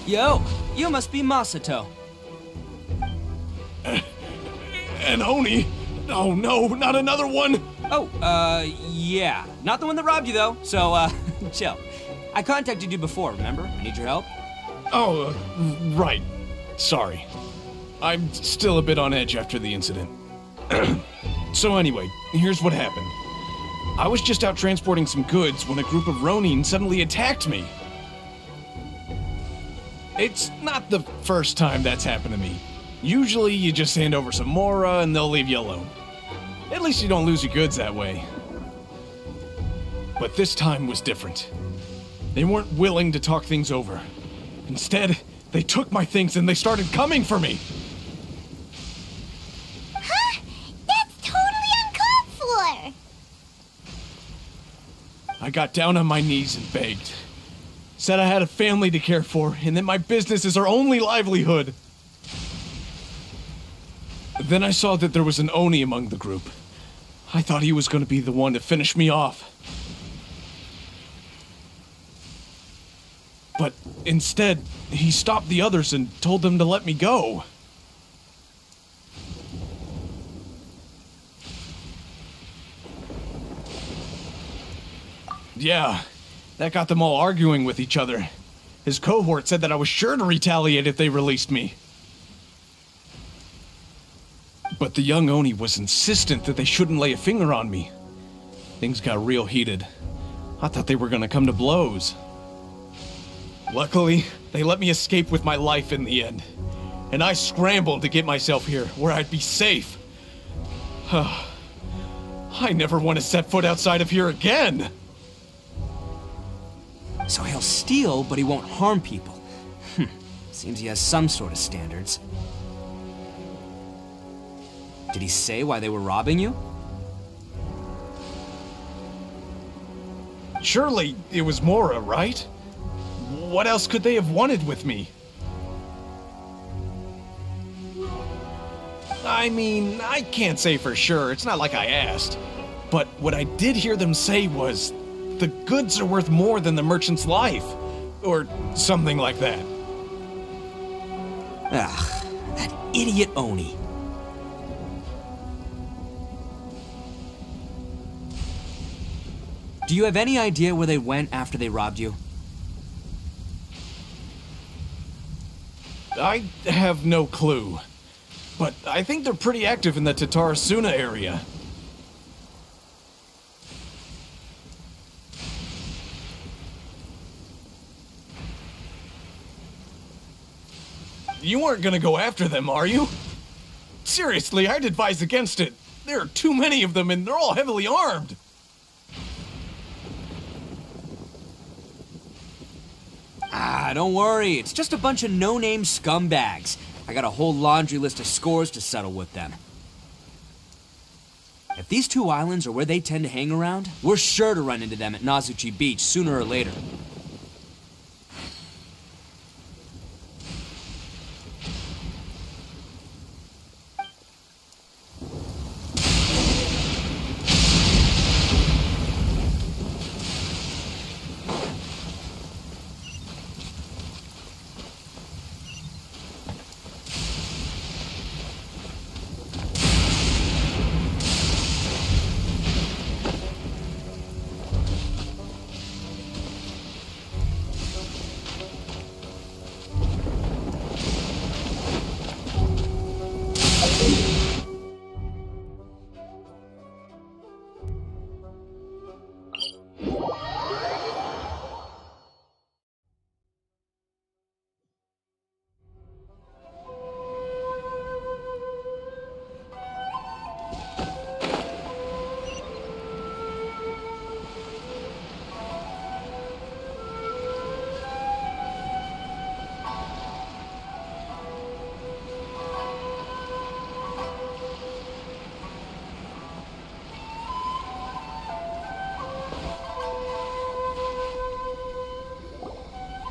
Yo, you must be Masato. An Oni? Oh no, not another one! Oh, yeah. Not the one that robbed you, though, so, chill. I contacted you before, remember? I need your help. Oh, right. Sorry. I'm still a bit on edge after the incident. So anyway, here's what happened. I was just out transporting some goods when a group of Ronin suddenly attacked me. It's not the first time that's happened to me. Usually you just hand over some Mora and they'll leave you alone. At least you don't lose your goods that way. But this time was different. They weren't willing to talk things over. Instead, they took my things and they started coming for me. Huh? That's totally uncalled for! I got down on my knees and begged. Said I had a family to care for and that my business is our only livelihood. Then I saw that there was an Oni among the group. I thought he was going to be the one to finish me off. But instead, he stopped the others and told them to let me go. Yeah, That got them all arguing with each other. His cohort said that I was sure to retaliate if they released me. But the young Oni was insistent that they shouldn't lay a finger on me. Things got real heated. I thought they were gonna come to blows. Luckily, they let me escape with my life in the end. And I scrambled to get myself here, where I'd be safe. I never want to set foot outside of here again! So he'll steal, but he won't harm people. Seems he has some sort of standards. Did he say why they were robbing you? Surely it was Mora, right? What else could they have wanted with me? I mean, I can't say for sure. It's not like I asked. But what I did hear them say was, the goods are worth more than the merchant's life. Or something like that. Ugh, that idiot Oni. Do you have any idea where they went after they robbed you? I have no clue. But I think they're pretty active in the Tatarasuna area. You aren't gonna go after them, are you? Seriously, I'd advise against it. There are too many of them and they're all heavily armed. Ah, don't worry. It's just a bunch of no-name scumbags. I got a whole laundry list of scores to settle with them. If these two islands are where they tend to hang around, we're sure to run into them at Nazuchi Beach sooner or later.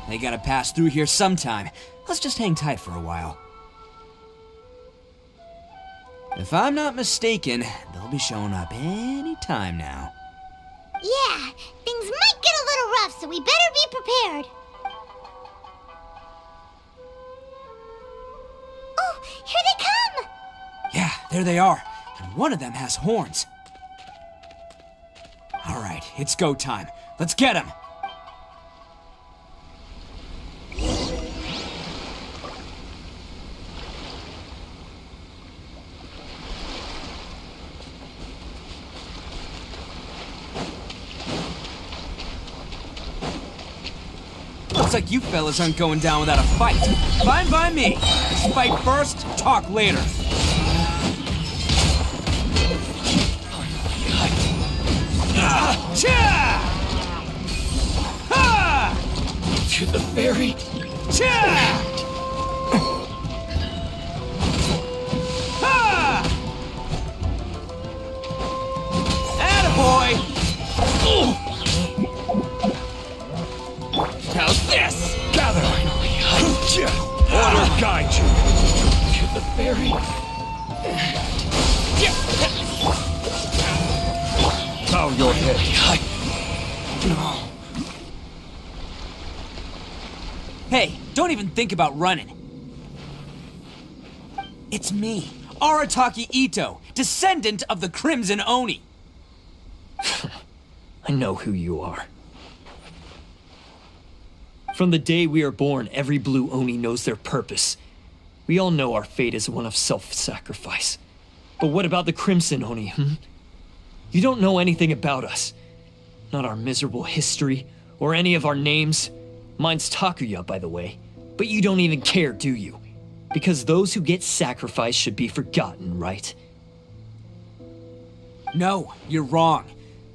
They gotta pass through here sometime. Let's just hang tight for a while. If I'm not mistaken, they'll be showing up any time now. Yeah, things might get a little rough, so we better be prepared. Oh, here they come! Yeah, there they are. And one of them has horns. All right, it's go time. Let's get him! Looks like you fellas aren't going down without a fight. Fine by me. Let's fight first, talk later. To the ferry. Attaboy! How's this? Gather! Order guide you. To the ferry. Bow your head. No. Hey, don't even think about running. It's me, Arataki Itto, descendant of the Crimson Oni. I know who you are. From the day we are born, every Blue Oni knows their purpose. We all know our fate is one of self-sacrifice. But what about the Crimson Oni, You don't know anything about us. Not our miserable history, or any of our names. Mine's Takuya, by the way. But you don't even care, do you? Because those who get sacrificed should be forgotten, right? No, you're wrong.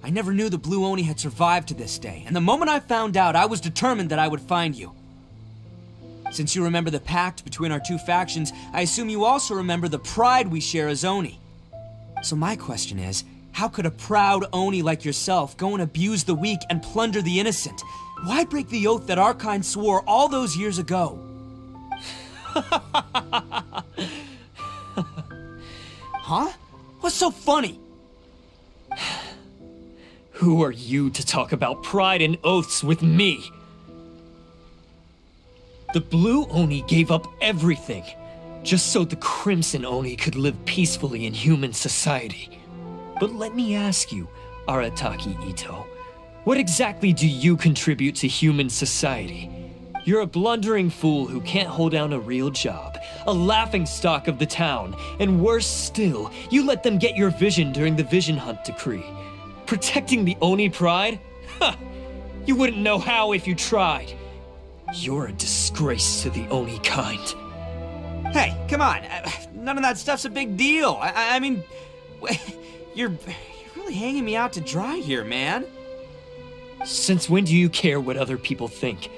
I never knew the Blue Oni had survived to this day, and the moment I found out, I was determined that I would find you. Since you remember the pact between our two factions, I assume you also remember the pride we share as Oni. So my question is, how could a proud Oni like yourself go and abuse the weak and plunder the innocent? Why break the oath that our kind swore all those years ago? Huh? What's so funny? Who are you to talk about pride and oaths with me? The Blue Oni gave up everything, just so the Crimson Oni could live peacefully in human society. But let me ask you, Arataki Itto, what exactly do you contribute to human society? You're a blundering fool who can't hold down a real job, a laughingstock of the town, and worse still, you let them get your vision during the Vision Hunt decree. Protecting the Oni pride? Ha! You wouldn't know how if you tried. You're a disgrace to the Oni kind. Hey, come on. None of that stuff's a big deal. I mean, you're really hanging me out to dry here, man. Since when do you care what other people think?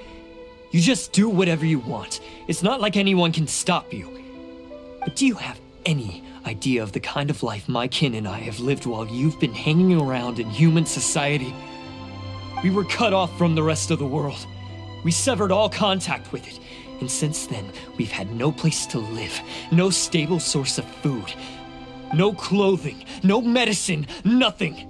You just do whatever you want. It's not like anyone can stop you. But do you have any idea of the kind of life my kin and I have lived while you've been hanging around in human society? We were cut off from the rest of the world. We severed all contact with it. And since then, we've had no place to live, no stable source of food, no clothing, no medicine, nothing.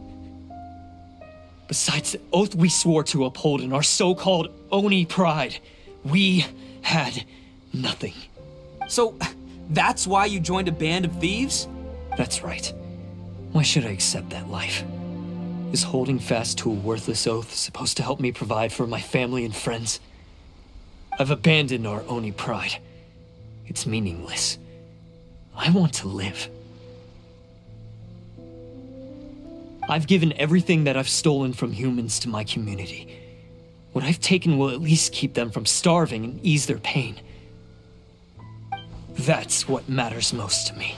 Besides the oath we swore to uphold in our so-called Oni pride, we had nothing. So, that's why you joined a band of thieves? That's right. Why should I accept that life? Is holding fast to a worthless oath supposed to help me provide for my family and friends? I've abandoned our Oni pride. It's meaningless. I want to live. I've given everything that I've stolen from humans to my community. What I've taken will at least keep them from starving and ease their pain. That's what matters most to me.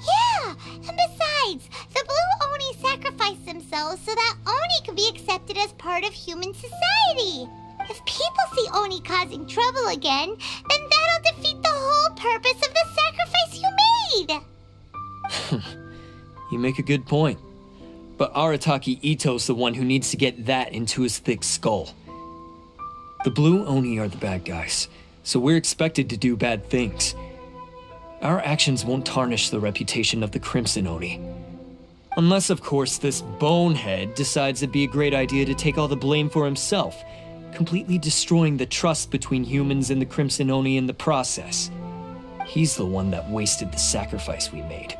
Yeah, and besides, the Blue Oni sacrificed themselves so that Oni could be accepted as part of human society. If people see Oni causing trouble again, then that'll defeat the whole purpose of the sacrifice you made. You make a good point. But Arataki Itto's the one who needs to get that into his thick skull. The Blue Oni are the bad guys, so we're expected to do bad things. Our actions won't tarnish the reputation of the Crimson Oni. Unless, of course, this bonehead decides it'd be a great idea to take all the blame for himself, completely destroying the trust between humans and the Crimson Oni in the process. He's the one that wasted the sacrifice we made.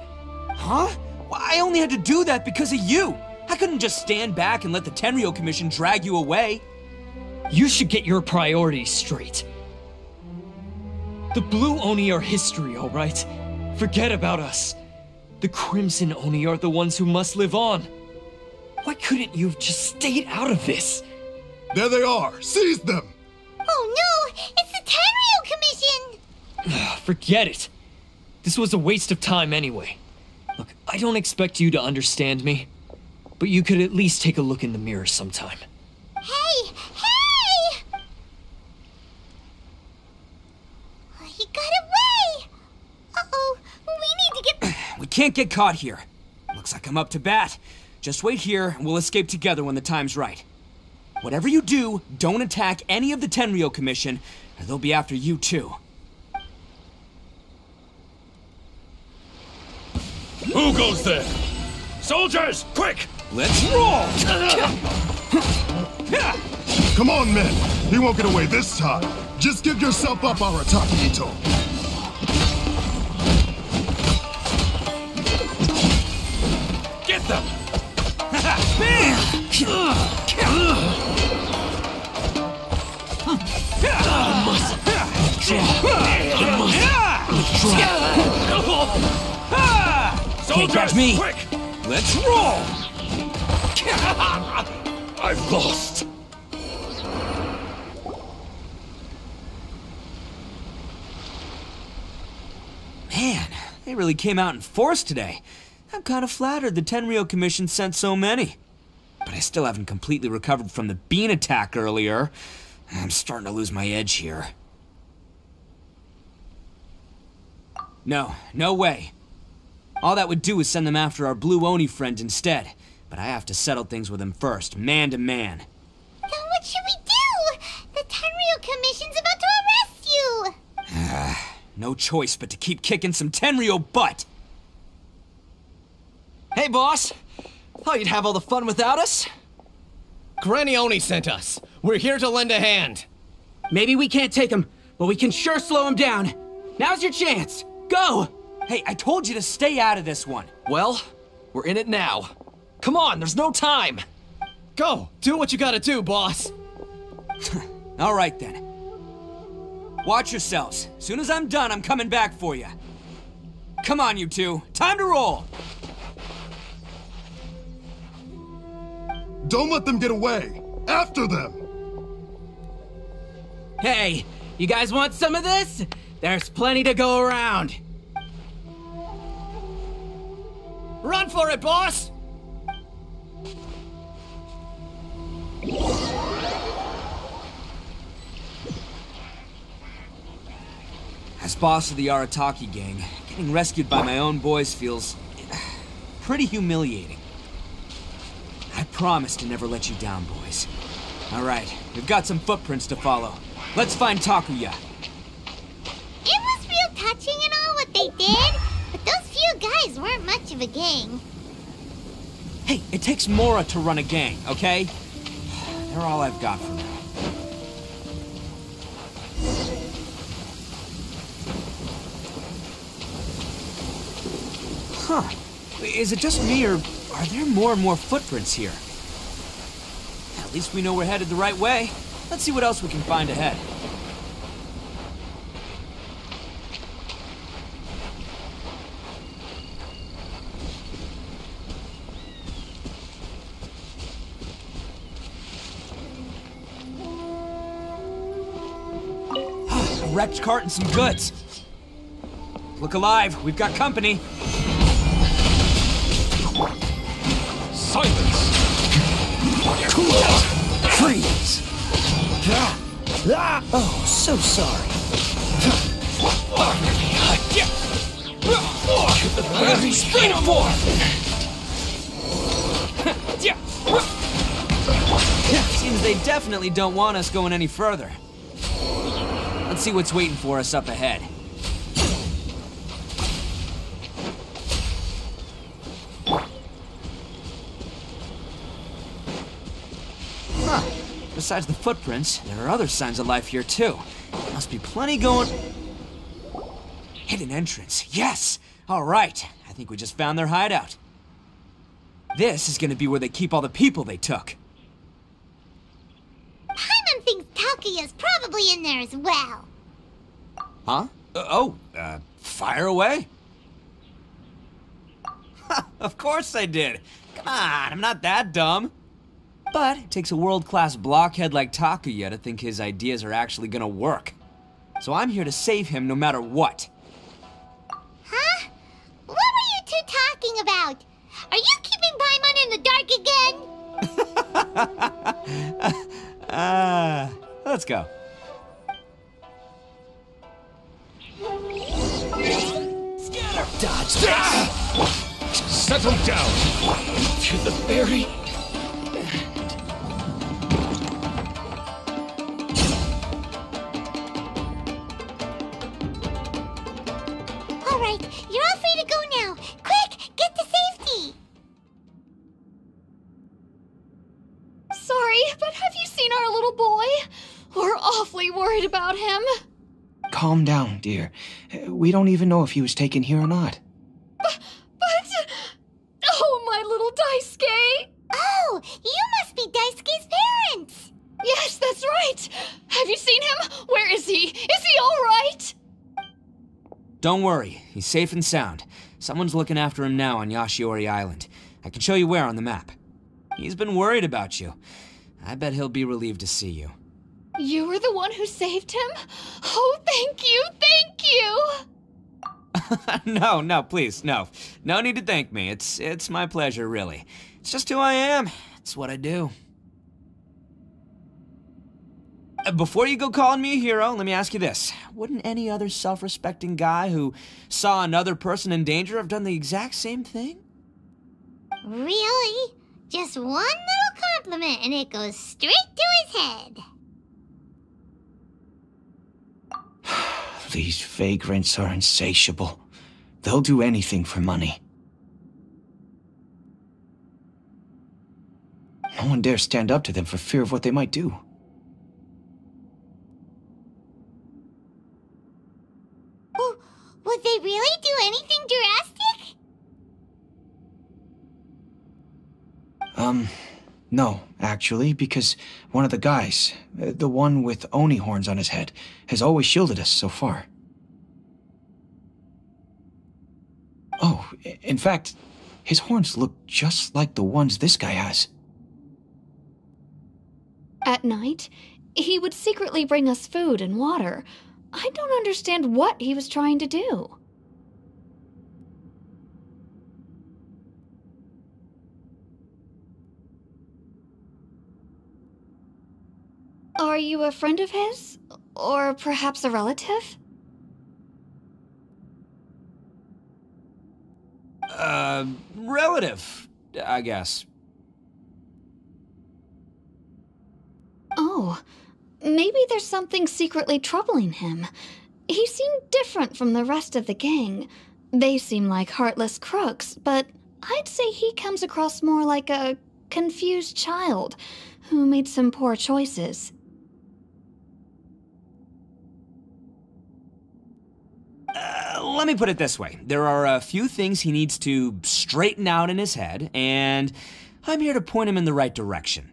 Huh? Well, I only had to do that because of you. I couldn't just stand back and let the Tenryou Commission drag you away. You should get your priorities straight. The Blue Oni are history, all right? Forget about us. The Crimson Oni are the ones who must live on. Why couldn't you have just stayed out of this? There they are! Seize them! Oh no! It's the Tenryou Commission! Forget it. This was a waste of time anyway. Look, I don't expect you to understand me, but you could at least take a look in the mirror sometime. Hey! Hey! He got away! Uh-oh, we need to get... We can't get caught here. Looks like I'm up to bat. Just wait here, and we'll escape together when the time's right. Whatever you do, don't attack any of the Tenryou Commission, or they'll be after you too. Who goes there? Soldiers, quick! Let's roll! Come on, men! He won't get away this time! Just give yourself up, Arataki Itto! Get them! Can't catch me. Quick! Let's roll. I've lost. Man, they really came out in force today. I'm kind of flattered the Tenryou Commission sent so many. But I still haven't completely recovered from the bean attack earlier. I'm starting to lose my edge here. No way. All that would do is send them after our Blue Oni friend instead. But I have to settle things with him first, man to man. Then what should we do? The Tenryou Commission's about to arrest you! No choice but to keep kicking some Tenryou butt! Hey, boss! Thought you'd have all the fun without us? Granny Oni sent us. We're here to lend a hand. Maybe we can't take him, but we can sure slow him down. Now's your chance. Go! Hey, I told you to stay out of this one. Well, we're in it now. Come on, there's no time. Go! Do what you gotta do, boss. All right, then. Watch yourselves. As soon as I'm done, I'm coming back for you. Come on, you two. Time to roll! Don't let them get away! After them! Hey, you guys want some of this? There's plenty to go around. Run for it, boss! As boss of the Arataki gang, getting rescued by my own boys feels pretty humiliating. I promise to never let you down, boys. All right, we've got some footprints to follow. Let's find Takuya. It was real touching and all what they did, but those few guys weren't much of a gang. Hey, it takes Mora to run a gang, okay? They're all I've got for now. Huh. Is it just me, or are there more and more footprints here? At least we know we're headed the right way. Let's see what else we can find ahead. A wrecked cart and some goods. Look alive, we've got company. Silence! Freeze! Oh, so sorry. Straight for! Seems they definitely don't want us going any further. Let's see what's waiting for us up ahead. Besides the footprints, there are other signs of life here too. Must be plenty going... Hidden entrance, yes! Alright, I think we just found their hideout. This is gonna be where they keep all the people they took. Paimon thinks Takuya's probably in there as well. Huh? Fire away? Of course I did. Come on, I'm not that dumb. But it takes a world-class blockhead like Takuya to think his ideas are actually gonna work. So I'm here to save him no matter what. Huh? What were you two talking about? Are you keeping Paimon in the dark again? Let's go. Scatter! Dodge this! Settle down! To the very... Alright, you're all free to go now. Quick, get to safety! Sorry, but have you seen our little boy? We're awfully worried about him. Calm down, dear. We don't even know if he was taken here or not. But... Oh, my little Daisuke! Don't worry, he's safe and sound. Someone's looking after him now on Yashiori Island. I can show you where on the map. He's been worried about you. I bet he'll be relieved to see you. You were the one who saved him? Oh, thank you, thank you! No, please, no. No need to thank me. It's my pleasure, really. It's just who I am. It's what I do. Before you go calling me a hero, let me ask you this. Wouldn't any other self-respecting guy who saw another person in danger have done the exact same thing? Really? Just one little compliment and it goes straight to his head. These vagrants are insatiable. They'll do anything for money. No one dares stand up to them for fear of what they might do. Oh, would they really do anything drastic? No, actually, because one of the guys, the one with Oni horns on his head, has always shielded us so far. Oh, in fact, his horns look just like the ones this guy has. At night, he would secretly bring us food and water. I don't understand what he was trying to do. Are you a friend of his? Or perhaps a relative? Relative, I guess. Oh, maybe there's something secretly troubling him. He seemed different from the rest of the gang. They seem like heartless crooks, but I'd say he comes across more like a confused child who made some poor choices. Let me put it this way. There are a few things he needs to straighten out in his head, and I'm here to point him in the right direction.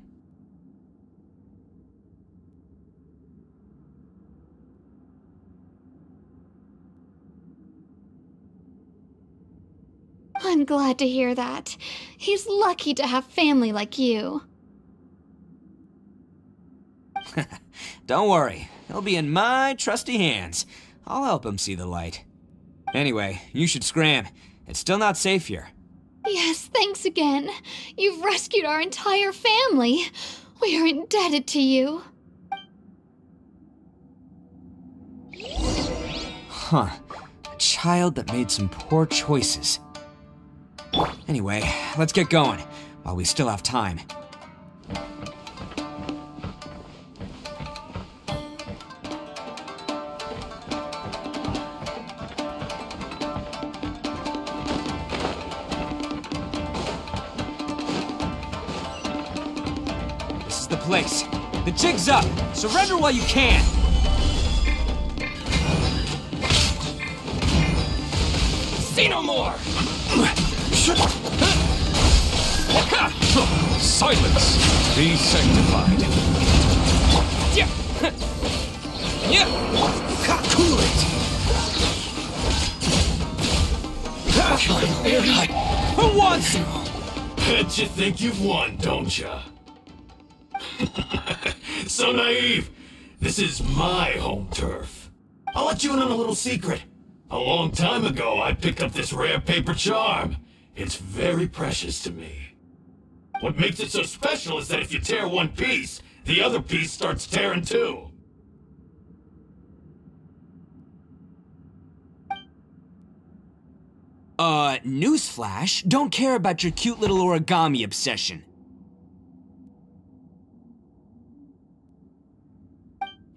I'm glad to hear that. He's lucky to have family like you. Don't worry. He'll be in my trusty hands. I'll help him see the light. Anyway, you should scram. It's still not safe here. Yes, thanks again. You've rescued our entire family. We are indebted to you. Huh. A child that made some poor choices. Anyway, let's get going, while we still have time. This is the place. The jig's up. Surrender while you can. See no more! Silence! Be sanctified. Cool it! Who wants you? Bet you think you've won, don't ya? So naive. This is my home turf. I'll let you in on a little secret. A long time ago, I picked up this rare paper charm. It's very precious to me. What makes it so special is that if you tear one piece, the other piece starts tearing too. Newsflash, don't care about your cute little origami obsession.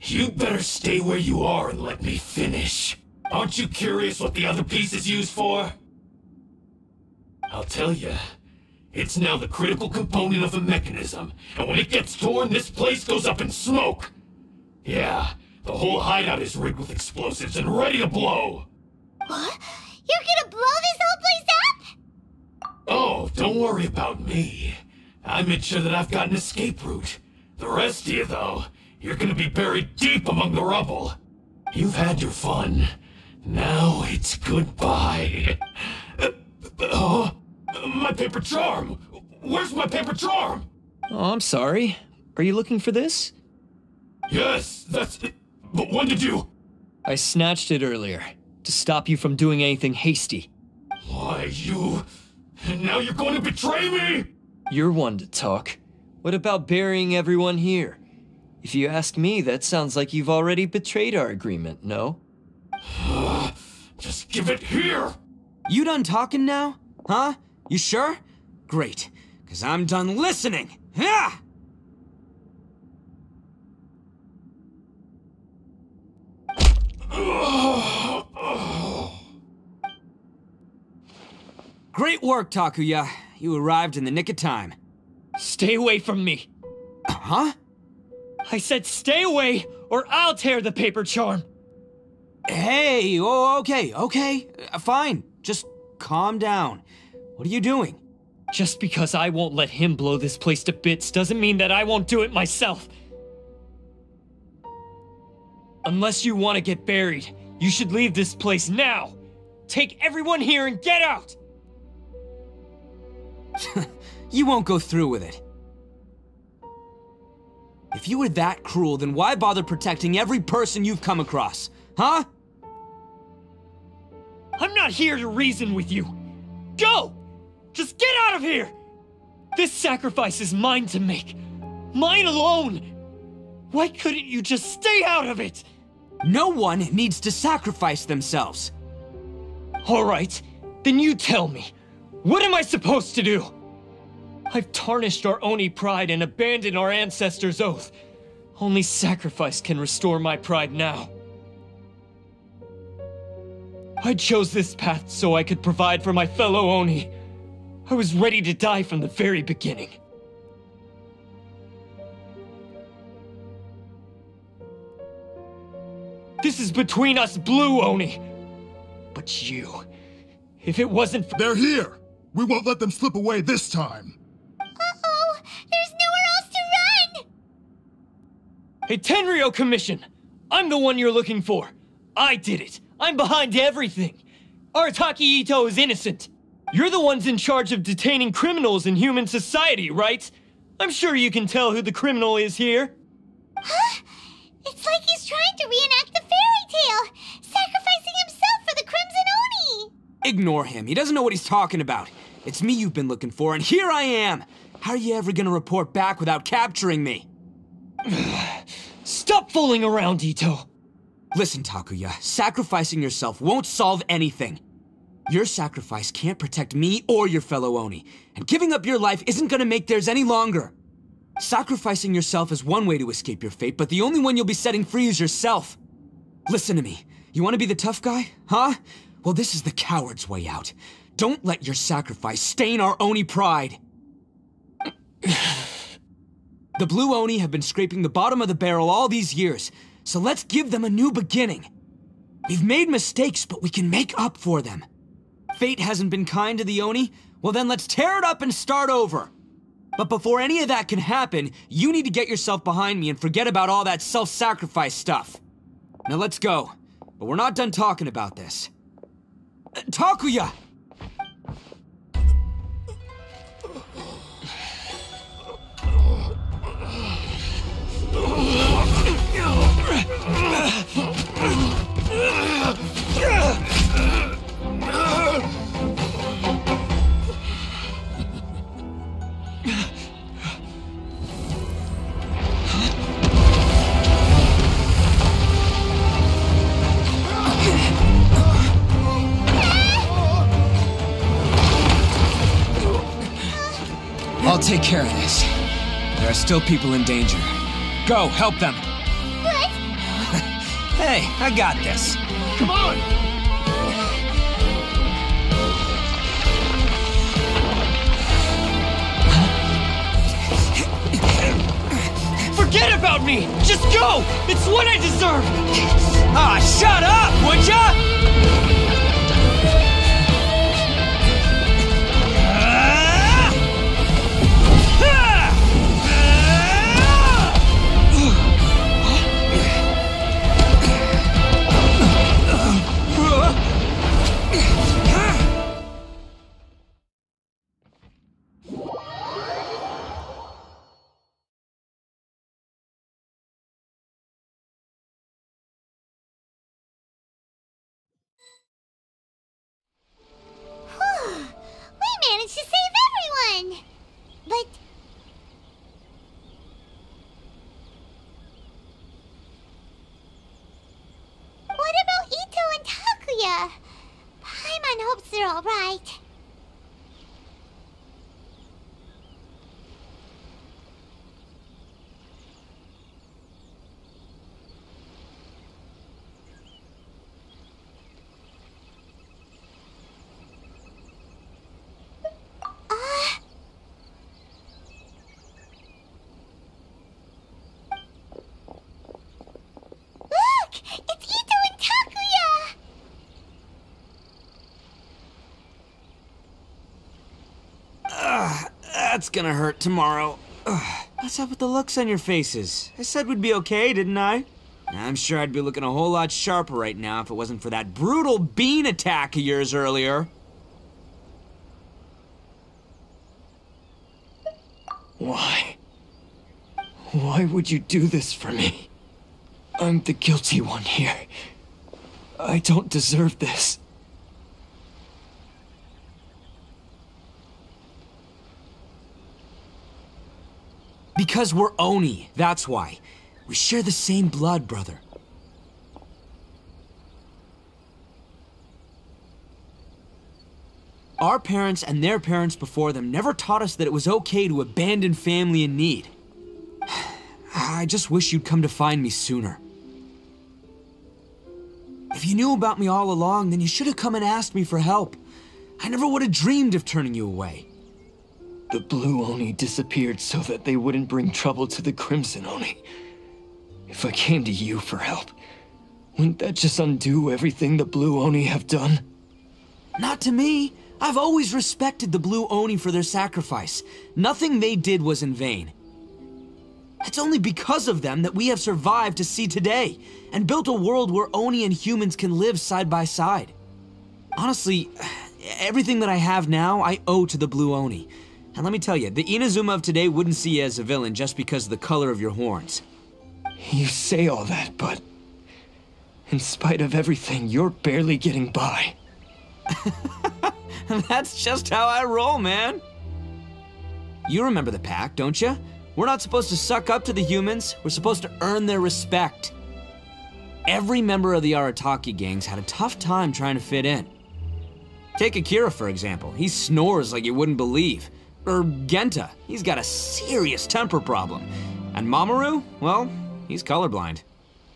You better stay where you are and let me finish. Aren't you curious what the other piece is used for? I'll tell you. It's now the critical component of a mechanism, and when it gets torn, this place goes up in smoke. Yeah, the whole hideout is rigged with explosives and ready to blow. What? You're gonna blow this whole place up? Oh, don't worry about me. I made sure that I've got an escape route. The rest of you, though, you're gonna be buried deep among the rubble. You've had your fun. Now it's goodbye. My paper charm! Where's my paper charm? Oh, I'm sorry. Are you looking for this? Yes, that's it. But when did you? I snatched it earlier, to stop you from doing anything hasty. Why, you... And now you're going to betray me? You're one to talk. What about burying everyone here? If you ask me, that sounds like you've already betrayed our agreement, no? Just give it here! You done talking now? Huh? You sure? Great, because I'm done listening! Ha! Great work, Takuya. You arrived in the nick of time. Stay away from me! Huh? I said stay away, or I'll tear the paper charm! Hey, oh, okay. Fine. Just calm down. What are you doing? Just because I won't let him blow this place to bits doesn't mean that I won't do it myself. Unless you want to get buried, you should leave this place now. Take everyone here and get out! You won't go through with it. If you were that cruel, then why bother protecting every person you've come across? Huh? I'm not here to reason with you. Go! Just get out of here! This sacrifice is mine to make. Mine alone! Why couldn't you just stay out of it? No one needs to sacrifice themselves. Alright, then you tell me. What am I supposed to do? I've tarnished our Oni pride and abandoned our ancestors' oath. Only sacrifice can restore my pride now. I chose this path so I could provide for my fellow Oni. I was ready to die from the very beginning. This is between us Blue Oni. But you, if it wasn't for— They're here! We won't let them slip away this time! Uh-oh! There's nowhere else to run! Hey, Tenryo Commission! I'm the one you're looking for. I did it. I'm behind everything. Arataki Itto is innocent. You're the ones in charge of detaining criminals in human society, right? I'm sure you can tell who the criminal is here. Huh? It's like he's trying to reenact the fairy tale, sacrificing himself for the Crimson Oni! Ignore him. He doesn't know what he's talking about. It's me you've been looking for, and here I am! How are you ever gonna report back without capturing me? Stop fooling around, Itto! Listen, Takuya, sacrificing yourself won't solve anything. Your sacrifice can't protect me or your fellow Oni, and giving up your life isn't gonna make theirs any longer. Sacrificing yourself is one way to escape your fate, but the only one you'll be setting free is yourself. Listen to me. You want to be the tough guy? Huh? Well, this is the coward's way out. Don't let your sacrifice stain our Oni pride. The Blue Oni have been scraping the bottom of the barrel all these years, so let's give them a new beginning. We've made mistakes, but we can make up for them. Fate hasn't been kind to the Oni? Well then let's tear it up and start over. But before any of that can happen, you need to get yourself behind me and forget about all that self-sacrifice stuff. Now let's go. But we're not done talking about this. Takuya! I'll take care of this. There are still people in danger. Go, help them. What? Hey, I got this. Come on! Forget about me! Just go! It's what I deserve! Ah, shut up, would ya? hopes they're all right. That's gonna hurt tomorrow. Ugh. What's up with the looks on your faces? I said we'd be okay, didn't I? I'm sure I'd be looking a whole lot sharper right now if it wasn't for that brutal bean attack of yours earlier. Why? Why would you do this for me? I'm the guilty one here. I don't deserve this. Because we're Oni, that's why. We share the same blood, brother. Our parents and their parents before them never taught us that it was okay to abandon family in need. I just wish you'd come to find me sooner. If you knew about me all along, then you should have come and asked me for help. I never would have dreamed of turning you away. The Blue Oni disappeared so that they wouldn't bring trouble to the Crimson Oni. If I came to you for help, wouldn't that just undo everything the Blue Oni have done? Not to me. I've always respected the Blue Oni for their sacrifice. Nothing they did was in vain. It's only because of them that we have survived to see today, and built a world where Oni and humans can live side by side. Honestly, everything that I have now, I owe to the Blue Oni. And let me tell you, the Inazuma of today wouldn't see you as a villain just because of the color of your horns. You say all that, but in spite of everything, you're barely getting by. That's just how I roll, man. You remember the pact, don't you? We're not supposed to suck up to the humans. We're supposed to earn their respect. Every member of the Arataki gangs had a tough time trying to fit in. Take Akira, for example. He snores like you wouldn't believe. Or Genta, he's got a serious temper problem. And Mamoru, well, he's colorblind.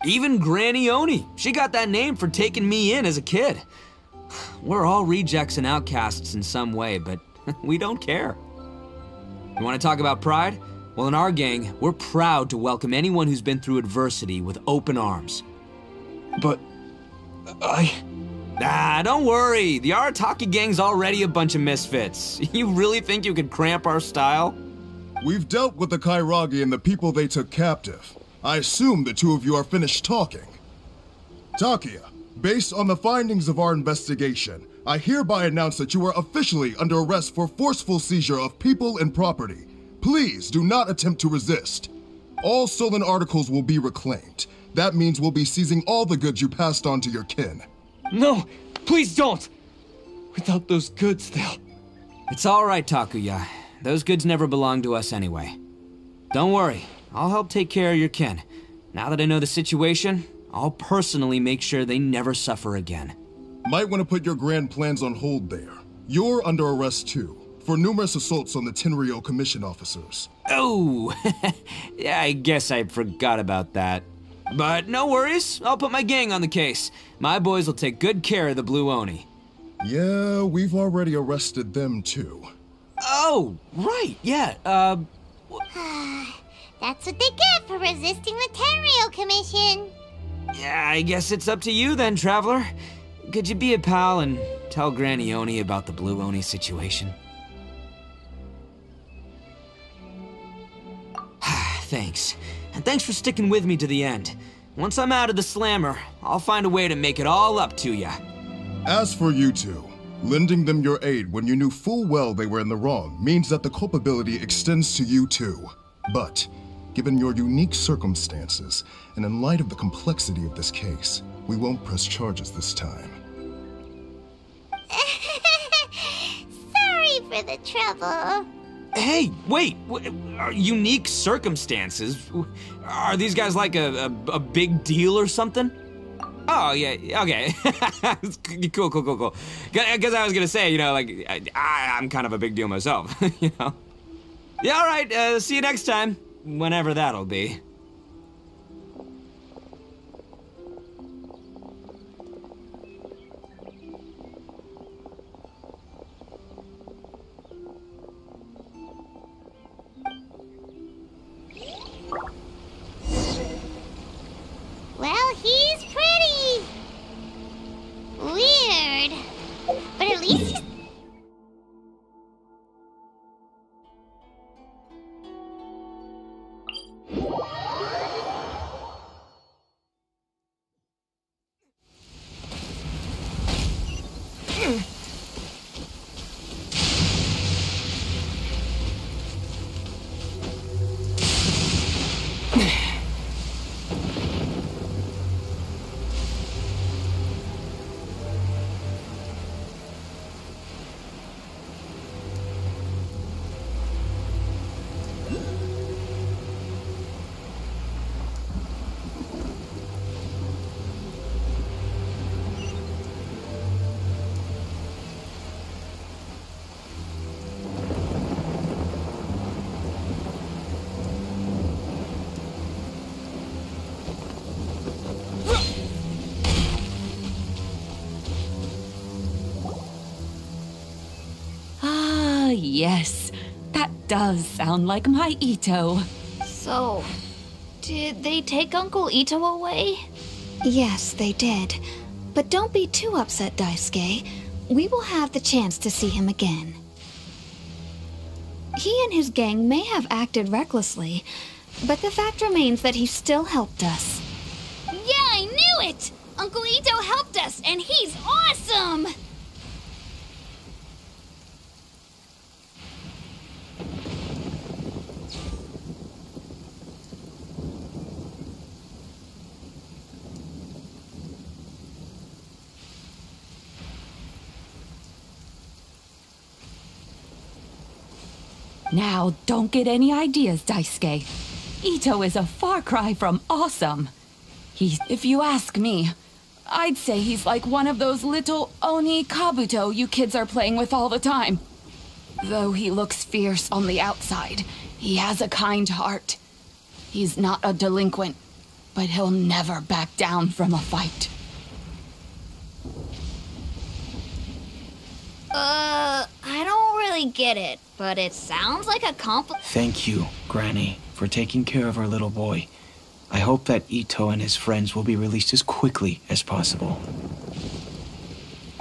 Even Granny Oni, she got that name for taking me in as a kid. We're all rejects and outcasts in some way, but we don't care. You want to talk about pride? Well, in our gang, we're proud to welcome anyone who's been through adversity with open arms. But don't worry. The Arataki gang's already a bunch of misfits. You really think you could cramp our style? We've dealt with the Kairagi and the people they took captive. I assume the two of you are finished talking. Takia, based on the findings of our investigation, I hereby announce that you are officially under arrest for forceful seizure of people and property. Please do not attempt to resist. All stolen articles will be reclaimed. That means we'll be seizing all the goods you passed on to your kin. No, please don't! Without those goods, they'll... It's all right, Takuya. Those goods never belonged to us anyway. Don't worry, I'll help take care of your kin. Now that I know the situation, I'll personally make sure they never suffer again. Might want to put your grand plans on hold there. You're under arrest too, for numerous assaults on the Tenryo Commission officers. Oh, yeah, I guess I forgot about that. But no worries, I'll put my gang on the case. My boys will take good care of the Blue Oni. Yeah, we've already arrested them too. Oh, right, yeah, That's what they get for resisting the Tenryo Commission. Yeah, I guess it's up to you then, Traveler. Could you be a pal and tell Granny Oni about the Blue Oni situation? Thanks. And thanks for sticking with me to the end. Once I'm out of the slammer, I'll find a way to make it all up to ya. As for you two, lending them your aid when you knew full well they were in the wrong means that the culpability extends to you too. But, given your unique circumstances, and in light of the complexity of this case, we won't press charges this time. Sorry for the trouble. Hey, wait, unique circumstances? Are these guys like a big deal or something? Oh, yeah, okay. Cool. Because I was gonna say, you know, like, I'm kind of a big deal myself, you know? Yeah, all right, see you next time. Whenever that'll be. Well, he's pretty. Weird. But at least he's... Yes, that does sound like my Itto. So, did they take Uncle Itto away? Yes, they did. But don't be too upset, Daisuke. We will have the chance to see him again. He and his gang may have acted recklessly, but the fact remains that he still helped us. Yeah, I knew it! Uncle Itto helped us, and he's awesome! Now, don't get any ideas, Daisuke. Itto is a far cry from awesome. If you ask me, I'd say he's like one of those little Oni Kabuto you kids are playing with all the time. Though he looks fierce on the outside, he has a kind heart. He's not a delinquent, but he'll never back down from a fight. I don't really get it, but it sounds like a Thank you, Granny, for taking care of our little boy. I hope that Itto and his friends will be released as quickly as possible.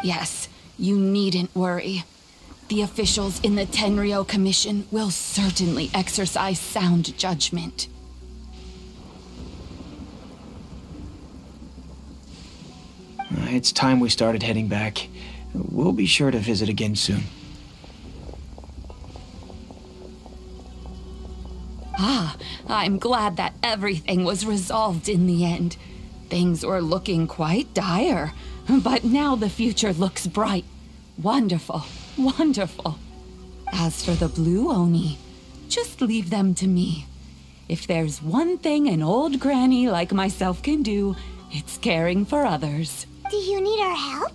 Yes, you needn't worry. The officials in the Tenryo Commission will certainly exercise sound judgment. It's time we started heading back. We'll be sure to visit again soon. I'm glad that everything was resolved in the end. Things were looking quite dire, but now the future looks bright. Wonderful, wonderful. As for the Blue Oni, just leave them to me. If there's one thing an old granny like myself can do, it's caring for others. Do you need our help?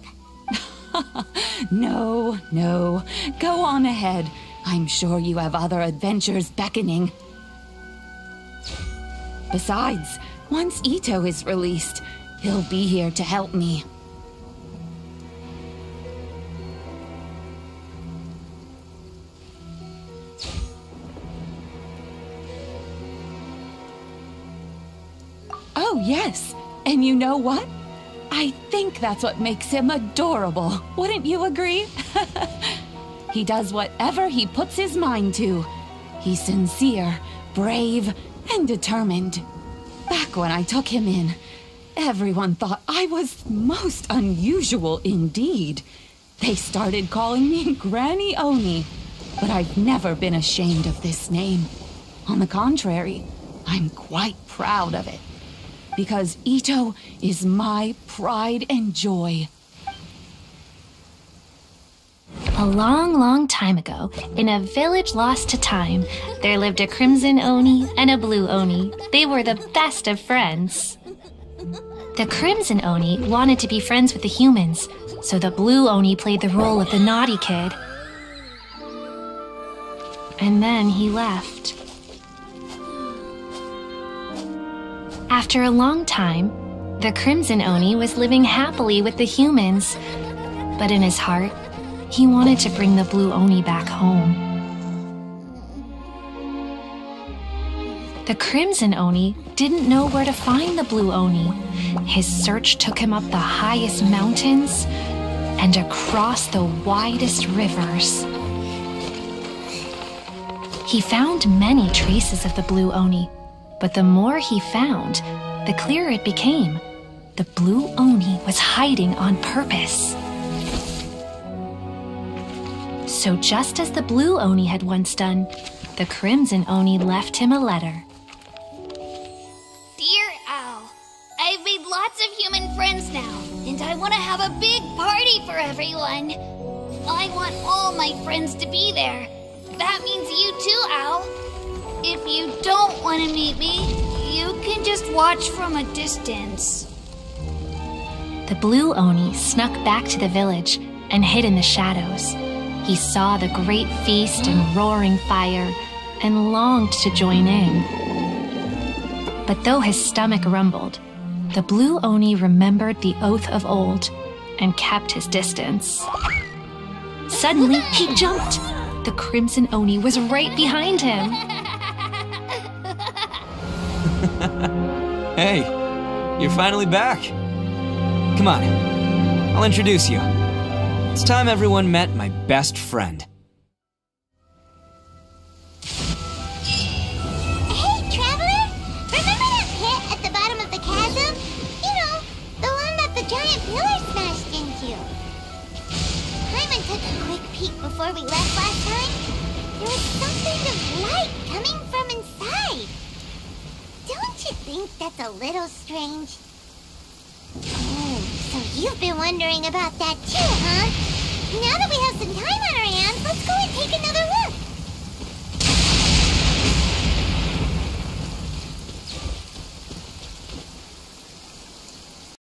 No. Go on ahead. I'm sure you have other adventures beckoning. Besides, once Itto is released, he'll be here to help me. Oh, yes. And you know what? I think that's what makes him adorable. Wouldn't you agree? He does whatever he puts his mind to. He's sincere, brave, and determined. Back when I took him in, everyone thought I was most unusual indeed. They started calling me Granny Oni, but I've never been ashamed of this name. On the contrary, I'm quite proud of it. Because Itto is my pride and joy. A long, long time ago, in a village lost to time, there lived a crimson Oni and a blue Oni. They were the best of friends. The Crimson Oni wanted to be friends with the humans, so the Blue Oni played the role of the naughty kid. And then he left. After a long time, the Crimson Oni was living happily with the humans, but in his heart, he wanted to bring the Blue Oni back home. The Crimson Oni didn't know where to find the Blue Oni. His search took him up the highest mountains and across the widest rivers. He found many traces of the Blue Oni, but the more he found, the clearer it became. The Blue Oni was hiding on purpose. So just as the Blue Oni had once done, the Crimson Oni left him a letter. Dear Owl, I've made lots of human friends now, and I want to have a big party for everyone. I want all my friends to be there. That means you too, Owl. If you don't want to meet me, you can just watch from a distance. The Blue Oni snuck back to the village and hid in the shadows. He saw the great feast and roaring fire and longed to join in. But though his stomach rumbled, the Blue Oni remembered the oath of old and kept his distance. Suddenly, he jumped. The Crimson Oni was right behind him. Hey, you're finally back. Come on, I'll introduce you. It's time everyone met my best friend. Hey, Traveler! Remember that pit at the bottom of the chasm? You know, the one that the giant pillar smashed into. Paimon took a quick peek before we left last time. There was something of light coming from inside. Don't you think that's a little strange? Oh, so you've been wondering about that too, huh? Now that we have some time on our hands, let's go